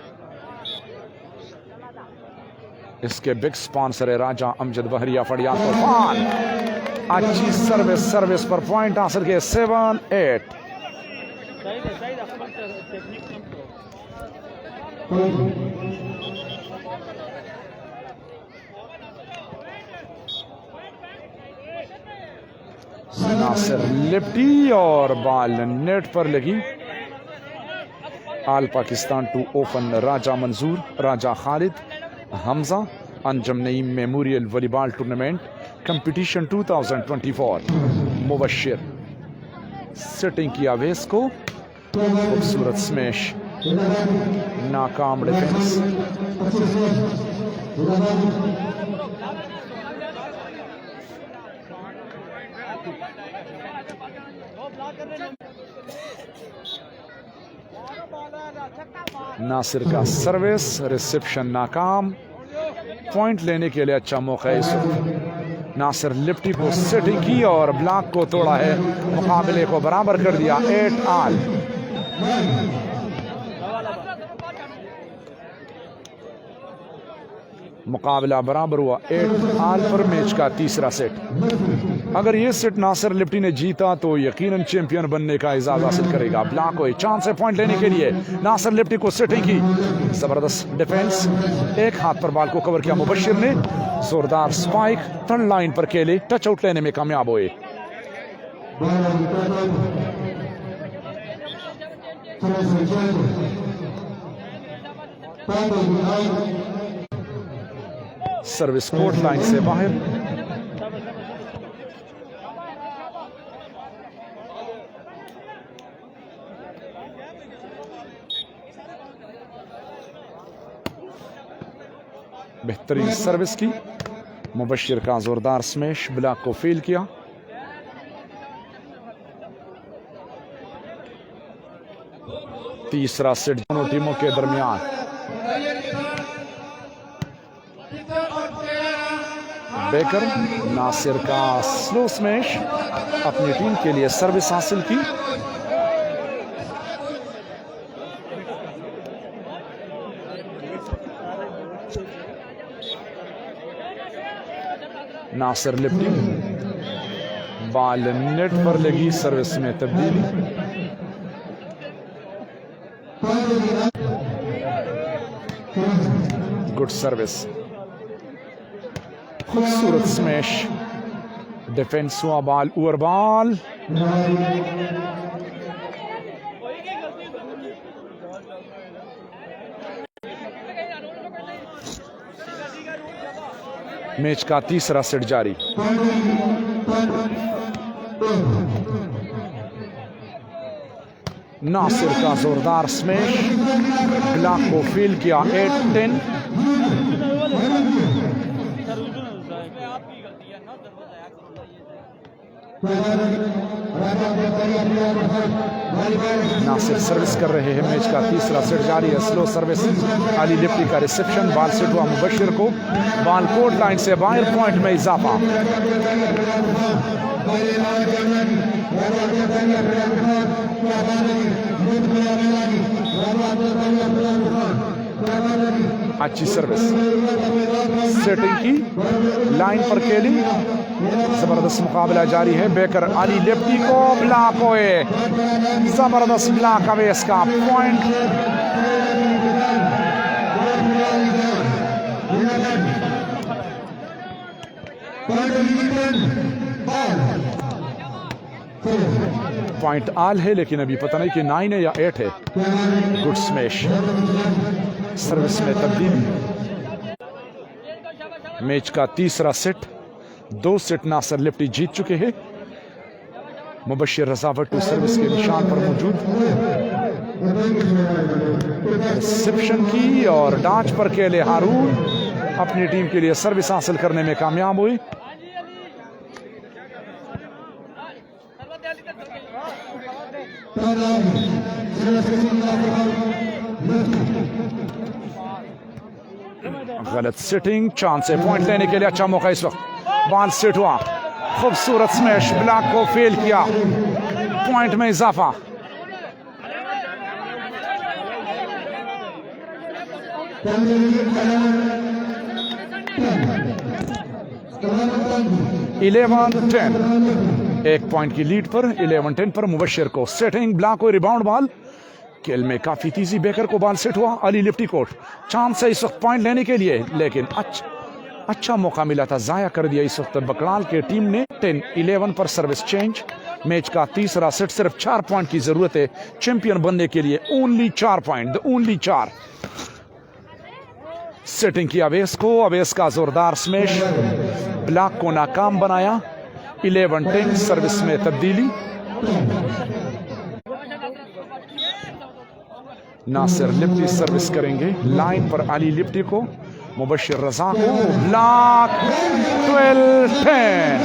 Speaker 3: इसके बिग स्पॉन्सर है राजा अमजद बहरिया फड़िया तूफान। अच्छी सर्विस पर पॉइंट हासिल किए 7-8। नासिर लिप्टी और बाल नेट पर लगी। आल Pakistan 2 open Raja Manzoor, Raja Khalid Hamza Anjum Naeem memorial volleyball tournament competition 2024। Mubashir setting किया वेस को, खूबसूरत स्मैश, नाकाम डिफेंस। नासिर का सर्विस, रिसेप्शन नाकाम। पॉइंट लेने के लिए अच्छा मौका है इस वक्त। नासिर लिप्टी को सेटिंग की और ब्लॉक को तोड़ा है, मुकाबले को बराबर कर दिया 8-8। मुकाबला बराबर हुआ 8-8 पर। मैच का तीसरा सेट, अगर ये सेट नासिर लिप्टी ने जीता तो यकीनन चैंपियन बनने का एजाज हासिल करेगा। ब्लॉक को चांस है पॉइंट लेने के लिए। नासिर लिप्टी को सेटिंग की, जबरदस्त डिफेंस, एक हाथ पर बॉल को कवर किया मुबश्शिर ने। जोरदार स्पाइक, थर्ड लाइन पर खेले, टच आउट लेने में कामयाब हुए। सर्विस कोर्ट लाइन से बाहर। बेहतरीन सर्विस की, मुबश्शिर का जोरदार स्मैश, ब्लॉक को फेल किया। तीसरा सेट दोनों टीमों के दरमियान। बेकर। नासिर का स्लो स्मैश अपनी टीम के लिए सर्विस हासिल की। नासिर लिफ्टी, बॉल नेट पर लगी, सर्विस में तब्दीली। गुड सर्विस, खूबसूरत स्मैश, डिफेंस हुआ, बॉल ओवर बॉल। मैच का तीसरा सेट जारी। नासिर का जोरदार स्मैश ब्लॉक को फील किया। 8-10। नासिर सर्विस कर रहे हैं। मैच का तीसरा सेट जारी है। स्लो सर्विस, अली लिफ्टी का रिसेप्शन, बॉल सेट हुआ मुबशिर को, बॉल कोर्ट लाइन से बाहर, पॉइंट में इजाफा। अच्छी सर्विस, सेटिंग की, लाइन पर खेली, जबरदस्त मुकाबला जारी है। बेकर अली लेफ्टी को ब्लॉक हुए, जबरदस्त ब्लॉक अवेस का, पॉइंट। पॉइंट आल है, लेकिन अभी पता नहीं कि 9 है या 8 है। गुड स्मैश, सर्विस में तब्दीली। मैच का तीसरा सेट, 2 सेट नासिर लिफ्टी जीत चुके हैं। मुबशिर रजा भट्टू सर्विस के निशान पर मौजूद, रिसेप्शन की और डांच पर खेले हारून, अपनी टीम के लिए सर्विस हासिल करने में कामयाब हुए। गलत सेटिंग, चांस है पॉइंट लेने के लिए, अच्छा मौका इस वक्त। बॉल सेट हुआ, खूबसूरत स्मैश, ब्लॉक को फेल किया, पॉइंट में इजाफा। एक पॉइंट की लीड पर 11-10 पर मुबशिर को सेटिंग, ब्लॉक को, रिबाउंड बॉल खेल में काफी तेजी। बेकर को बॉल सेट हुआ, अली लिफ्टी कोर्ट, चांस है इस वक्त पॉइंट लेने के लिए, लेकिन अच्छा मौका मिला था, जाया कर दिया इस वक्त बकराल के टीम ने। 10-11 पर सर्विस चेंज। मैच का तीसरा सेट, सिर्फ 4 पॉइंट की जरूरत है चैंपियन बनने के लिए, ओनली 4 पॉइंट, ओनली 4। सेटिंग की अवेस को, अवेस का जोरदार स्मैश ब्लॉक को नाकाम बनाया। 11-10 सर्विस में तब्दीली। नासिर लिफ्टी सर्विस करेंगे, लाइन पर अली लिफ्टी को, मुबशिर रजा को, ब्लॉक। 12-10।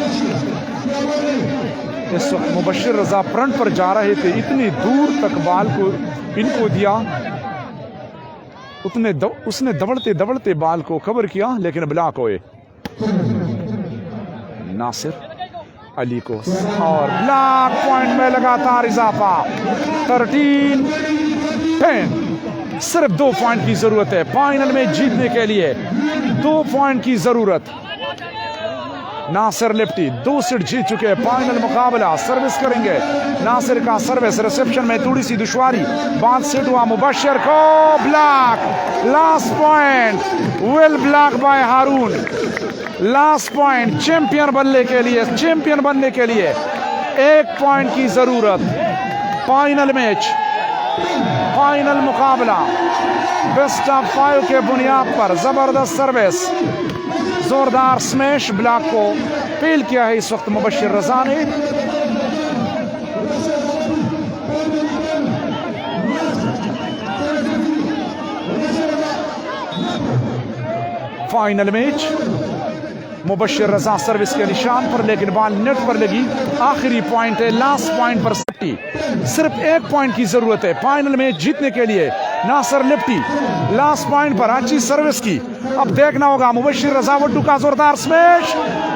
Speaker 3: इस वक्त मुबशिर रजा फ्रंट पर जा रहे थे, इतनी दूर तक बॉल को इनको दिया, उसने दबड़ते दबड़ते बॉल को कवर किया, लेकिन ब्लॉक हुए। नासिर अली को और ब्लॉक, पॉइंट में लगातार इजाफा। 13-10। सिर्फ 2 पॉइंट की जरूरत है फाइनल में जीतने के लिए, 2 पॉइंट की जरूरत। नासिर लिफ्टी 2 सेट जीत चुके हैं। फाइनल मुकाबला सर्विस करेंगे। नासिर का सर्विस, रिसेप्शन में थोड़ी सी दुश्वारी, बॉल सेट हुआ मुबशिर को, block. Last point, well block by Haroon. Last point, champion बनने के लिए 1 पॉइंट की जरूरत। फाइनल मैच, फाइनल मुकाबला, बेस्ट ऑफ 5 के बुनियाद पर जबरदस्त सर्विस, जोरदार स्मैश, ब्लॉक को फेल किया है इस वक्त मुबशिर रजा ने। फाइनल मैच, मुबशिर रजा सर्विस के निशान पर, लेकिन बॉल नेट पर लगी। आखिरी पॉइंट है, लास्ट पॉइंट पर सिर्फ 1 पॉइंट की जरूरत है फाइनल मैच जीतने के लिए। नासिर लिप्टी लास्ट पॉइंट पर अच्छी सर्विस की। अब देखना होगा मुबशिर रजा वड्डू का जोरदार स्मैश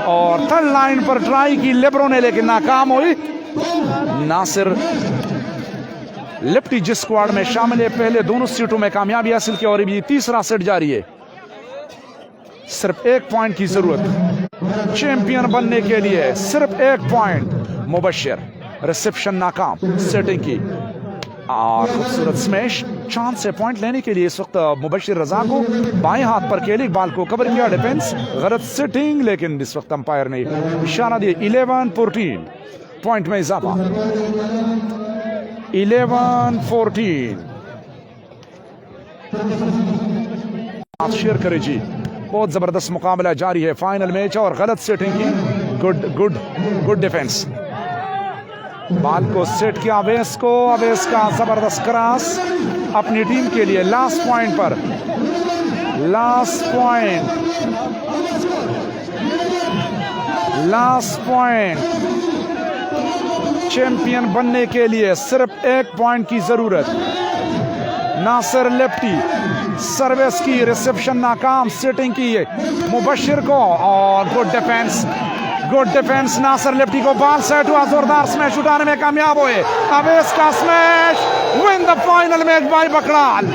Speaker 3: और थर्ड लाइन पर ट्राई की लेब्रो ने, लेकिन नाकाम हुई। नासिर लिप्टी जिस स्क्वाड में शामिल है, पहले दोनों सीटों में कामयाबी हासिल की और ये तीसरा सेट जारी है। सिर्फ 1 पॉइंट की जरूरत चैंपियन बनने के लिए, सिर्फ 1 पॉइंट। मुबशिर रिसेप्शन नाकाम, सेटिंग की और खूबसूरत स्मैश। चांस से पॉइंट लेने के लिए इस वक्त मुबशिर रजा को बाएं हाथ पर खेली, बाल को कवर किया, डिफेंस गलत सेटिंग, लेकिन इस वक्त अंपायर ने इशारा दिया। 11-14 पॉइंट में इजाफा। 11-14 शेयर करे जी। बहुत जबरदस्त मुकाबला जारी है, फाइनल मैच और गलत सेटिंग की। Good defence. बाल को सेट किया अवेस को, अवेस का जबरदस्त क्रॉस अपनी टीम के लिए। लास्ट पॉइंट पर, लास्ट पॉइंट चैंपियन बनने के लिए सिर्फ 1 पॉइंट की जरूरत। नासिर लिप्टी सर्विस की, रिसेप्शन नाकाम, सेटिंग की मुबशिर को और गुड डिफेंस। नासिर लिप्टी को बाल सेट हुआ, जोरदार स्मैश उठाने में कामयाब हुए। अवेस का smash, win the final match by Baklal.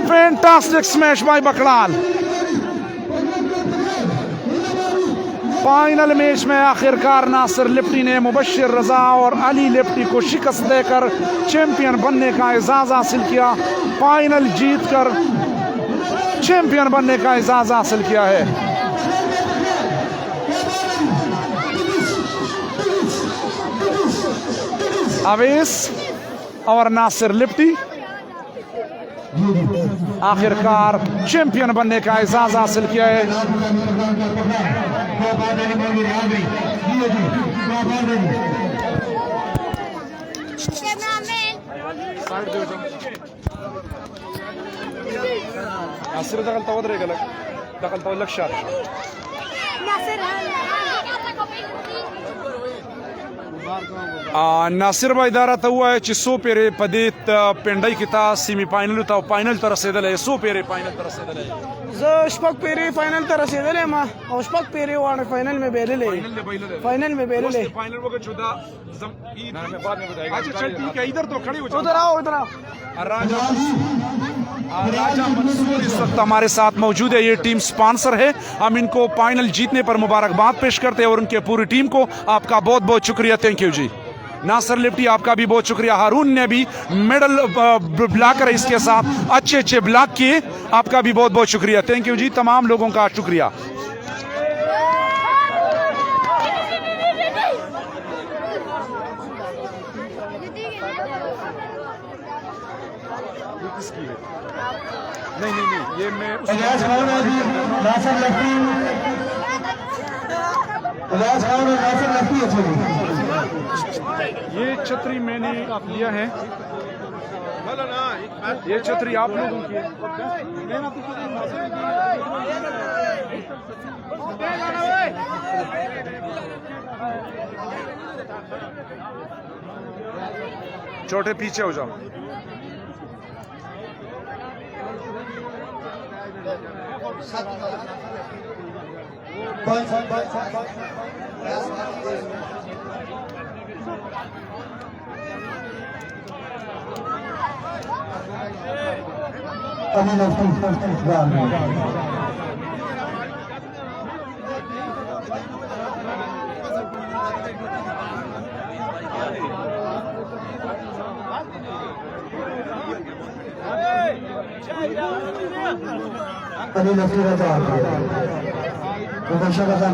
Speaker 3: Fantastic smash by Baklal. Final match में आखिरकार नासिर लिप्टी ने मुबशिर रजा और अली लिप्टी को शिकस्त देकर चैंपियन बनने का एजाज हासिल किया। फाइनल जीतकर चैंपियन बनने का एजाज हासिल किया है। अवेस और नासिर लिप्टी आखिरकार चैंपियन बनने का एजाज हासिल किया है। नासिर दखलता लक्ष्य नासिर भाई दारा तो हुआ है चिस्सो पेरे पदेत पेंडाई किता सेमीफाइनल था, फाइनल तो रसेदल है। सो पेरे फाइनल तो रसेदल है।
Speaker 4: शपक पेरे फाइनल तो रसेदल है मां, और शपक पेरे वाले फाइनल में बेले फाइनल में बेले
Speaker 1: फाइनल वो जुदा बाद में बताएगा। अच्छा चल ठीक है, इधर तो खड़े हो जाओ।
Speaker 4: उधर आओ, इधर आओ।
Speaker 3: राजा मंसूर इस वक्त हमारे साथ मौजूद है। ये टीम स्पॉन्सर है। हम इनको फाइनल जीतने पर मुबारकबाद पेश करते हैं और उनके पूरी टीम को आपका बहुत बहुत शुक्रिया। थैंक यू जी। नासिर लिप्टी आपका भी बहुत शुक्रिया। हारून ने भी मेडल ब्लॉकर है इसके साथ, अच्छे ब्लॉक किए, आपका भी बहुत बहुत शुक्रिया। थैंक यू जी, तमाम लोगों का शुक्रिया। नहीं ये मैं ये छतरी मैंने लिया है, ये छतरी आप लोगों की है। छोटे पीछे हो जाओ।
Speaker 2: अली नफी रजा मुबशिर रजा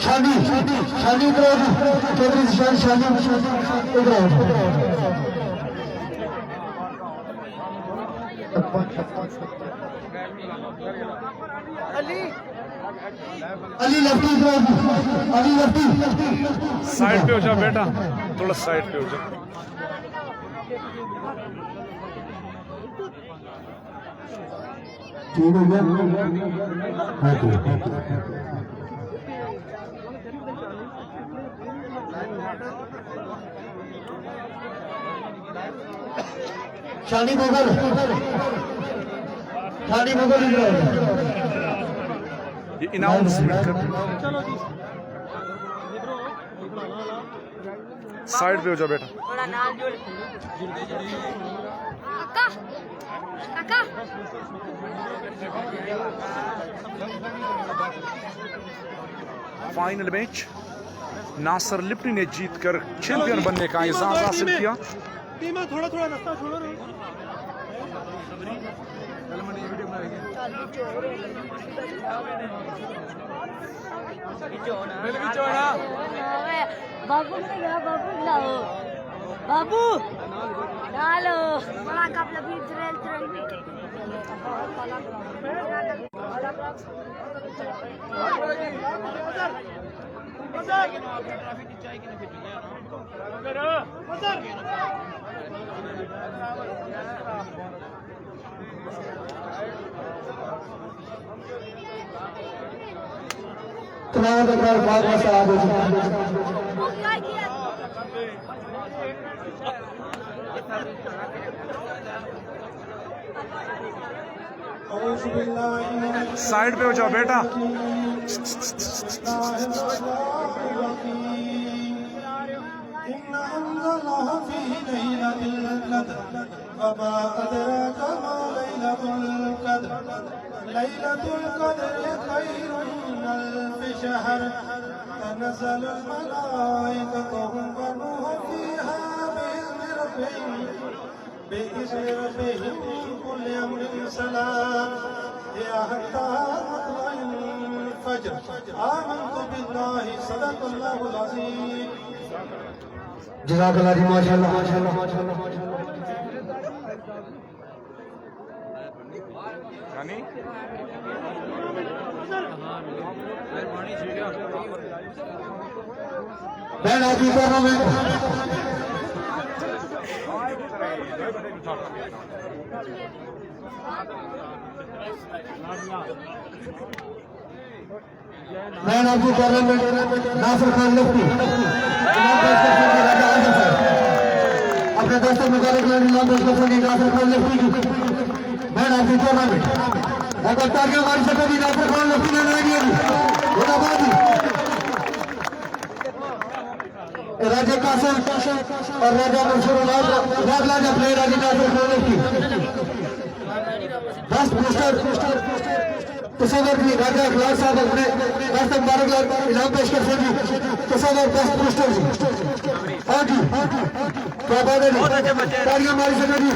Speaker 2: शादी शादी चौधरी शादी अली लफ्टी अली लफ्टी
Speaker 3: साइड पे हो जा बेटा, थोड़ा साइड पे हो जा।
Speaker 2: ठीक हो गया। हाँ ठीक। शादी मुगल
Speaker 3: ये अनाउंसमेंट कर, साइड पे हो जा बेटा।
Speaker 5: थोड़ा नाल जोड़ काका काका
Speaker 3: फाइनल मैच नासर लिप्टी ने जीतकर चैंपियन बनने का एजाज हासिल किया।
Speaker 4: थोड़ा थोड़ा रास्ता छोड़ो ना।
Speaker 5: बाबू ने कहा बाबू लाओ बाबू डालो बड़ा कप लगी ट्रेल ट्रेल
Speaker 2: तमाम बहुत
Speaker 3: साइड पे हो जाओ बेटा।
Speaker 6: लैलतुल क़द्र खैरुन मिन अल्फ़ि शहर तनज़्ज़लुल मलाइकतु वरूह फ़ीहा बिइज़्नि रब्बिहिम मिन कुल्लि अम्रिन सलाम या हत्ता मत्लइल फज्र आमन्तु बिल्लाहि सदक़ल्लाहुल अज़ीम।
Speaker 2: जज़ाकल्लाह जी, माशाअल्लाह। बैन आदि टूर्नामेंट बैन आदि टूर्नामेंट नासिर खान लफ्टी अपने दोस्तों मुकाबले के लिए नाम पेश करते हैं नासिर खान लफ्टी की बैन आदि टूर्नामेंट। अगर तालियां मार सके भी नासिर खान लफ्टी ने नहीं दिया राजा कासिम और राजा मंसूर राजा प्लेयर राजा नासिर खान लफ्टी फर्स्ट पोस्टर तस्वीर की राजा अखलाक साहब अपने रास्ते मुबारक इनाम पेश करते हैं तस्वीर फर्स्ट पोस्टर जी। हाँ जी क्या बात है, तालियां मार सके जी।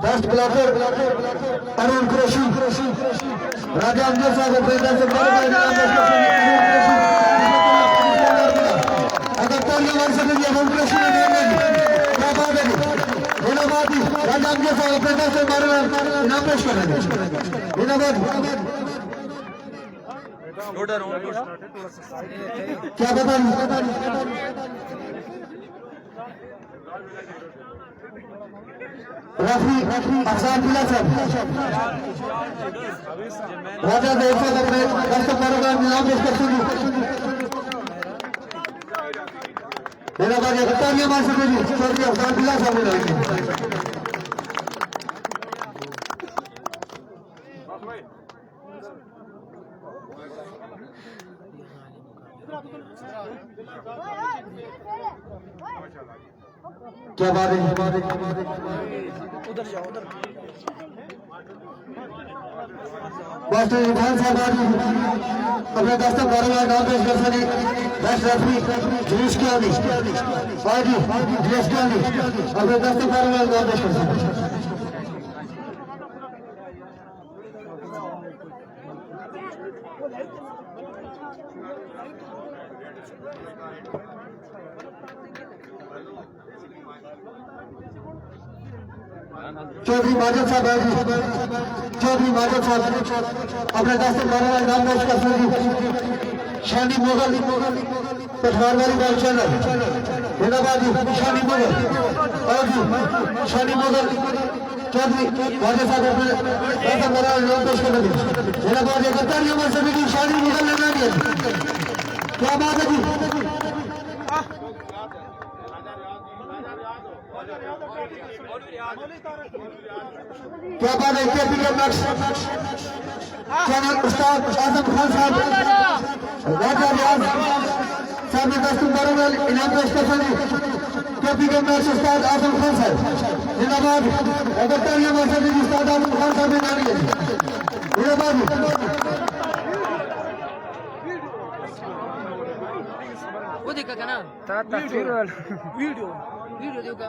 Speaker 2: फर्स्ट ब्लॉकर अरुण कुरैशी राजा अमजद साहब अपने से अगर तालियां मार सके अरुण कुरैशी ने क्या बात है। इनाबाद राजा अमजद साहब अपने से इनाम पेश करेंगे। इनाबाद क्या बता रफी अफसान पिला साहब राजा देव साहब अपने दस्तक बारोबार नाम पेश करते हैं। मेरा बाजी तालियां मार सके जी स्वर्गीय अफसान पिला साहब ने क्या बात है।
Speaker 4: उधर जाओ उधर।
Speaker 2: मास्टर इरफान साहब अपने दस्तक बारोबार नाम पेश कर सके। लास्ट रेफरी जुलिस के आगे बाजी जुलिस के आगे अपने दस्ते पर में निर्देश कर सकते चौधरी माजिद साहब चौधरी माजिद साहब अपने दस्ते पर में नाम दर्ज कर सकते शानी मुगल पठवारवाली बॉल चैनल जिंदाबाद शानी मुगल और शानी मुगल चौधरी वाजे साहब अपने ऐसा बड़ा नाम पेश कर रहे जिंदाबाद 71 नंबर सभी की शानी मुगल लगा दिया क्या बात है जी क्या बात है केपीके मैक्स चैनल उस्ताद आजम खान साहब राजा रियाज साहब ने दस्तूर बारह इनाम पेश कर सके केपीके मैक्स उस्ताद आजम खान साहब जिंदाबाद 71 नंबर सभी उस्ताद आजम खान साहब ने नाम लिया जिंदाबाद
Speaker 7: वो देखा क्या ना वीडियो देखा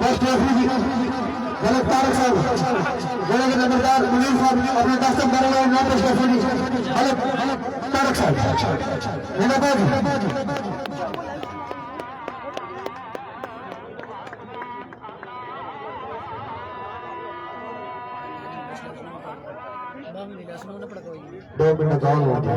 Speaker 2: फर्स्ट रेफरी गलत तारक साहब गोले के नंबरदार मुनीर साहब अपने दस्तक पर नाम पेश कर सके गलत तारक साहब जिंदाबाद दो मिनट और हो गया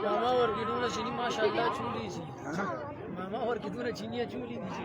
Speaker 7: मामा और कितने चीनी माशाल्लाह चूली थी मामा और कितने चीनियाँ चूली थी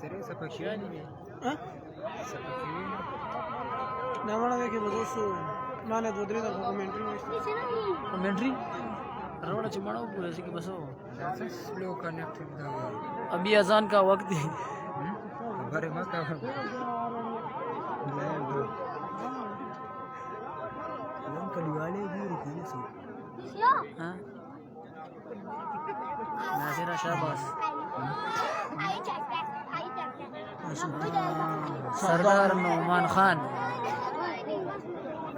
Speaker 7: तेरे सपकियानी में हाँ सपकियानी ना माना देखे बदोसो माने दोदरी का कमेंट्री रोड़ा चिमाड़ा पूरे से कि बसो स्लो कनेक्टेड था अभी अजान का वक्त है अरे मत कलिवाले भी रुकी है सो हाँ नासिरा शाबाश सरदार नौमान खान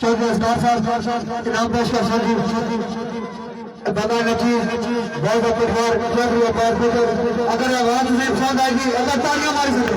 Speaker 2: चौधरी अस्तार साहब इनाम पेश कर सकते बाबा नजीर भाई का परिवार चौधरी अब्बास बेटर अगर आवाज में पसंद आएगी अगर तालियां मार सकते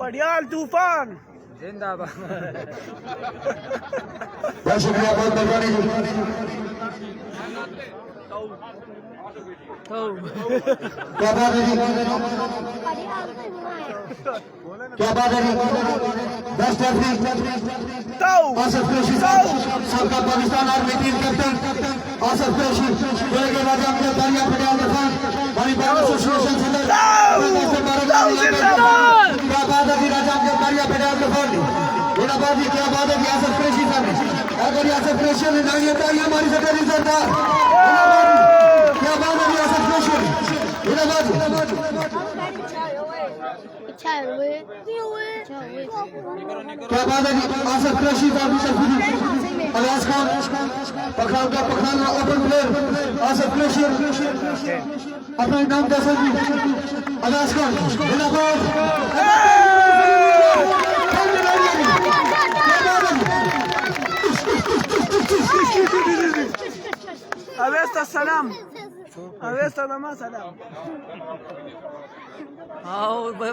Speaker 4: पड़ियाल तूफान
Speaker 7: जिंदाबाद
Speaker 2: बहुत शुक्रिया बहुत मेहरबानी क्या बात है जी क्या बात है जी बेस्ट रेफरी आसिफ कुरैशी सबका Pakistan army team captain Asif Qureshi गोले के राजा अब्दुल तारिया पटियाल खान हमारी एसोसिएशन सदस्य क्या बात है जी राजा अब्दुल तारिया पटियाल खान जिंदाबाद जी क्या बात है जी आसिफ कुरैशी साहब अगर आसिफ कुरैशी ने नागिया तालियां हमारी सरकार जोरदार क्या बात है रियासत खुशी जिंदाबाद
Speaker 5: अच्छा है वे
Speaker 2: क्या बात है आसफ कुरैशी का भी तस्वीर अलियास खान पखान का पखान ओपन प्लेयर आसफ कुरैशी अपना नाम कैसे भी अलियास खान जिंदाबाद
Speaker 4: Avesta salam. Avesta dama salam.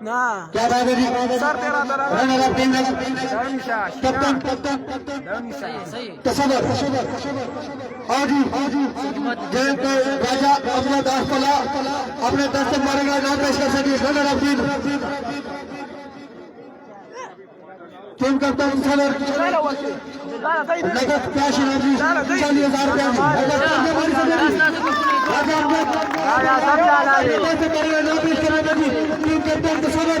Speaker 4: Na.
Speaker 2: क्या बात है जी
Speaker 4: Sir tera dara.
Speaker 2: Runner up team captain
Speaker 7: सही
Speaker 2: तसव्वुर आजी जय के राजा अहमद आफला अपने दस्तक मारेगा नाम पेश कर सके runner up team captain Tasawwur नगद कैश एनर्जी 40,000 रुपया team captain Tasawwur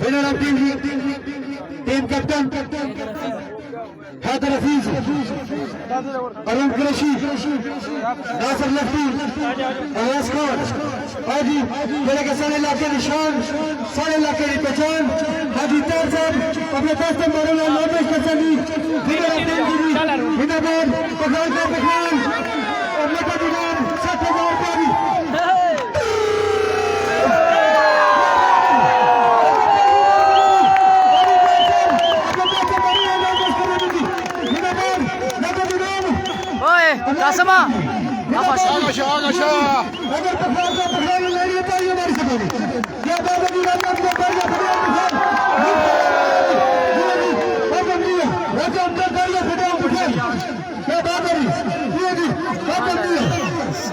Speaker 2: winner of team captain Haider Hafeez Arun Qureshi Nasir Lafti alias Khan Haji मेरे के सारे इलाके निशान सारे इलाके की पहचान हाजी तार साहब अपने दोस्त मौलाना नौबेश कसमी विनर ऑफ टीम जिंदाबाद पखान का पखान और नकद इनाम 60,000 रुपये
Speaker 7: ओए कासमा
Speaker 2: नगर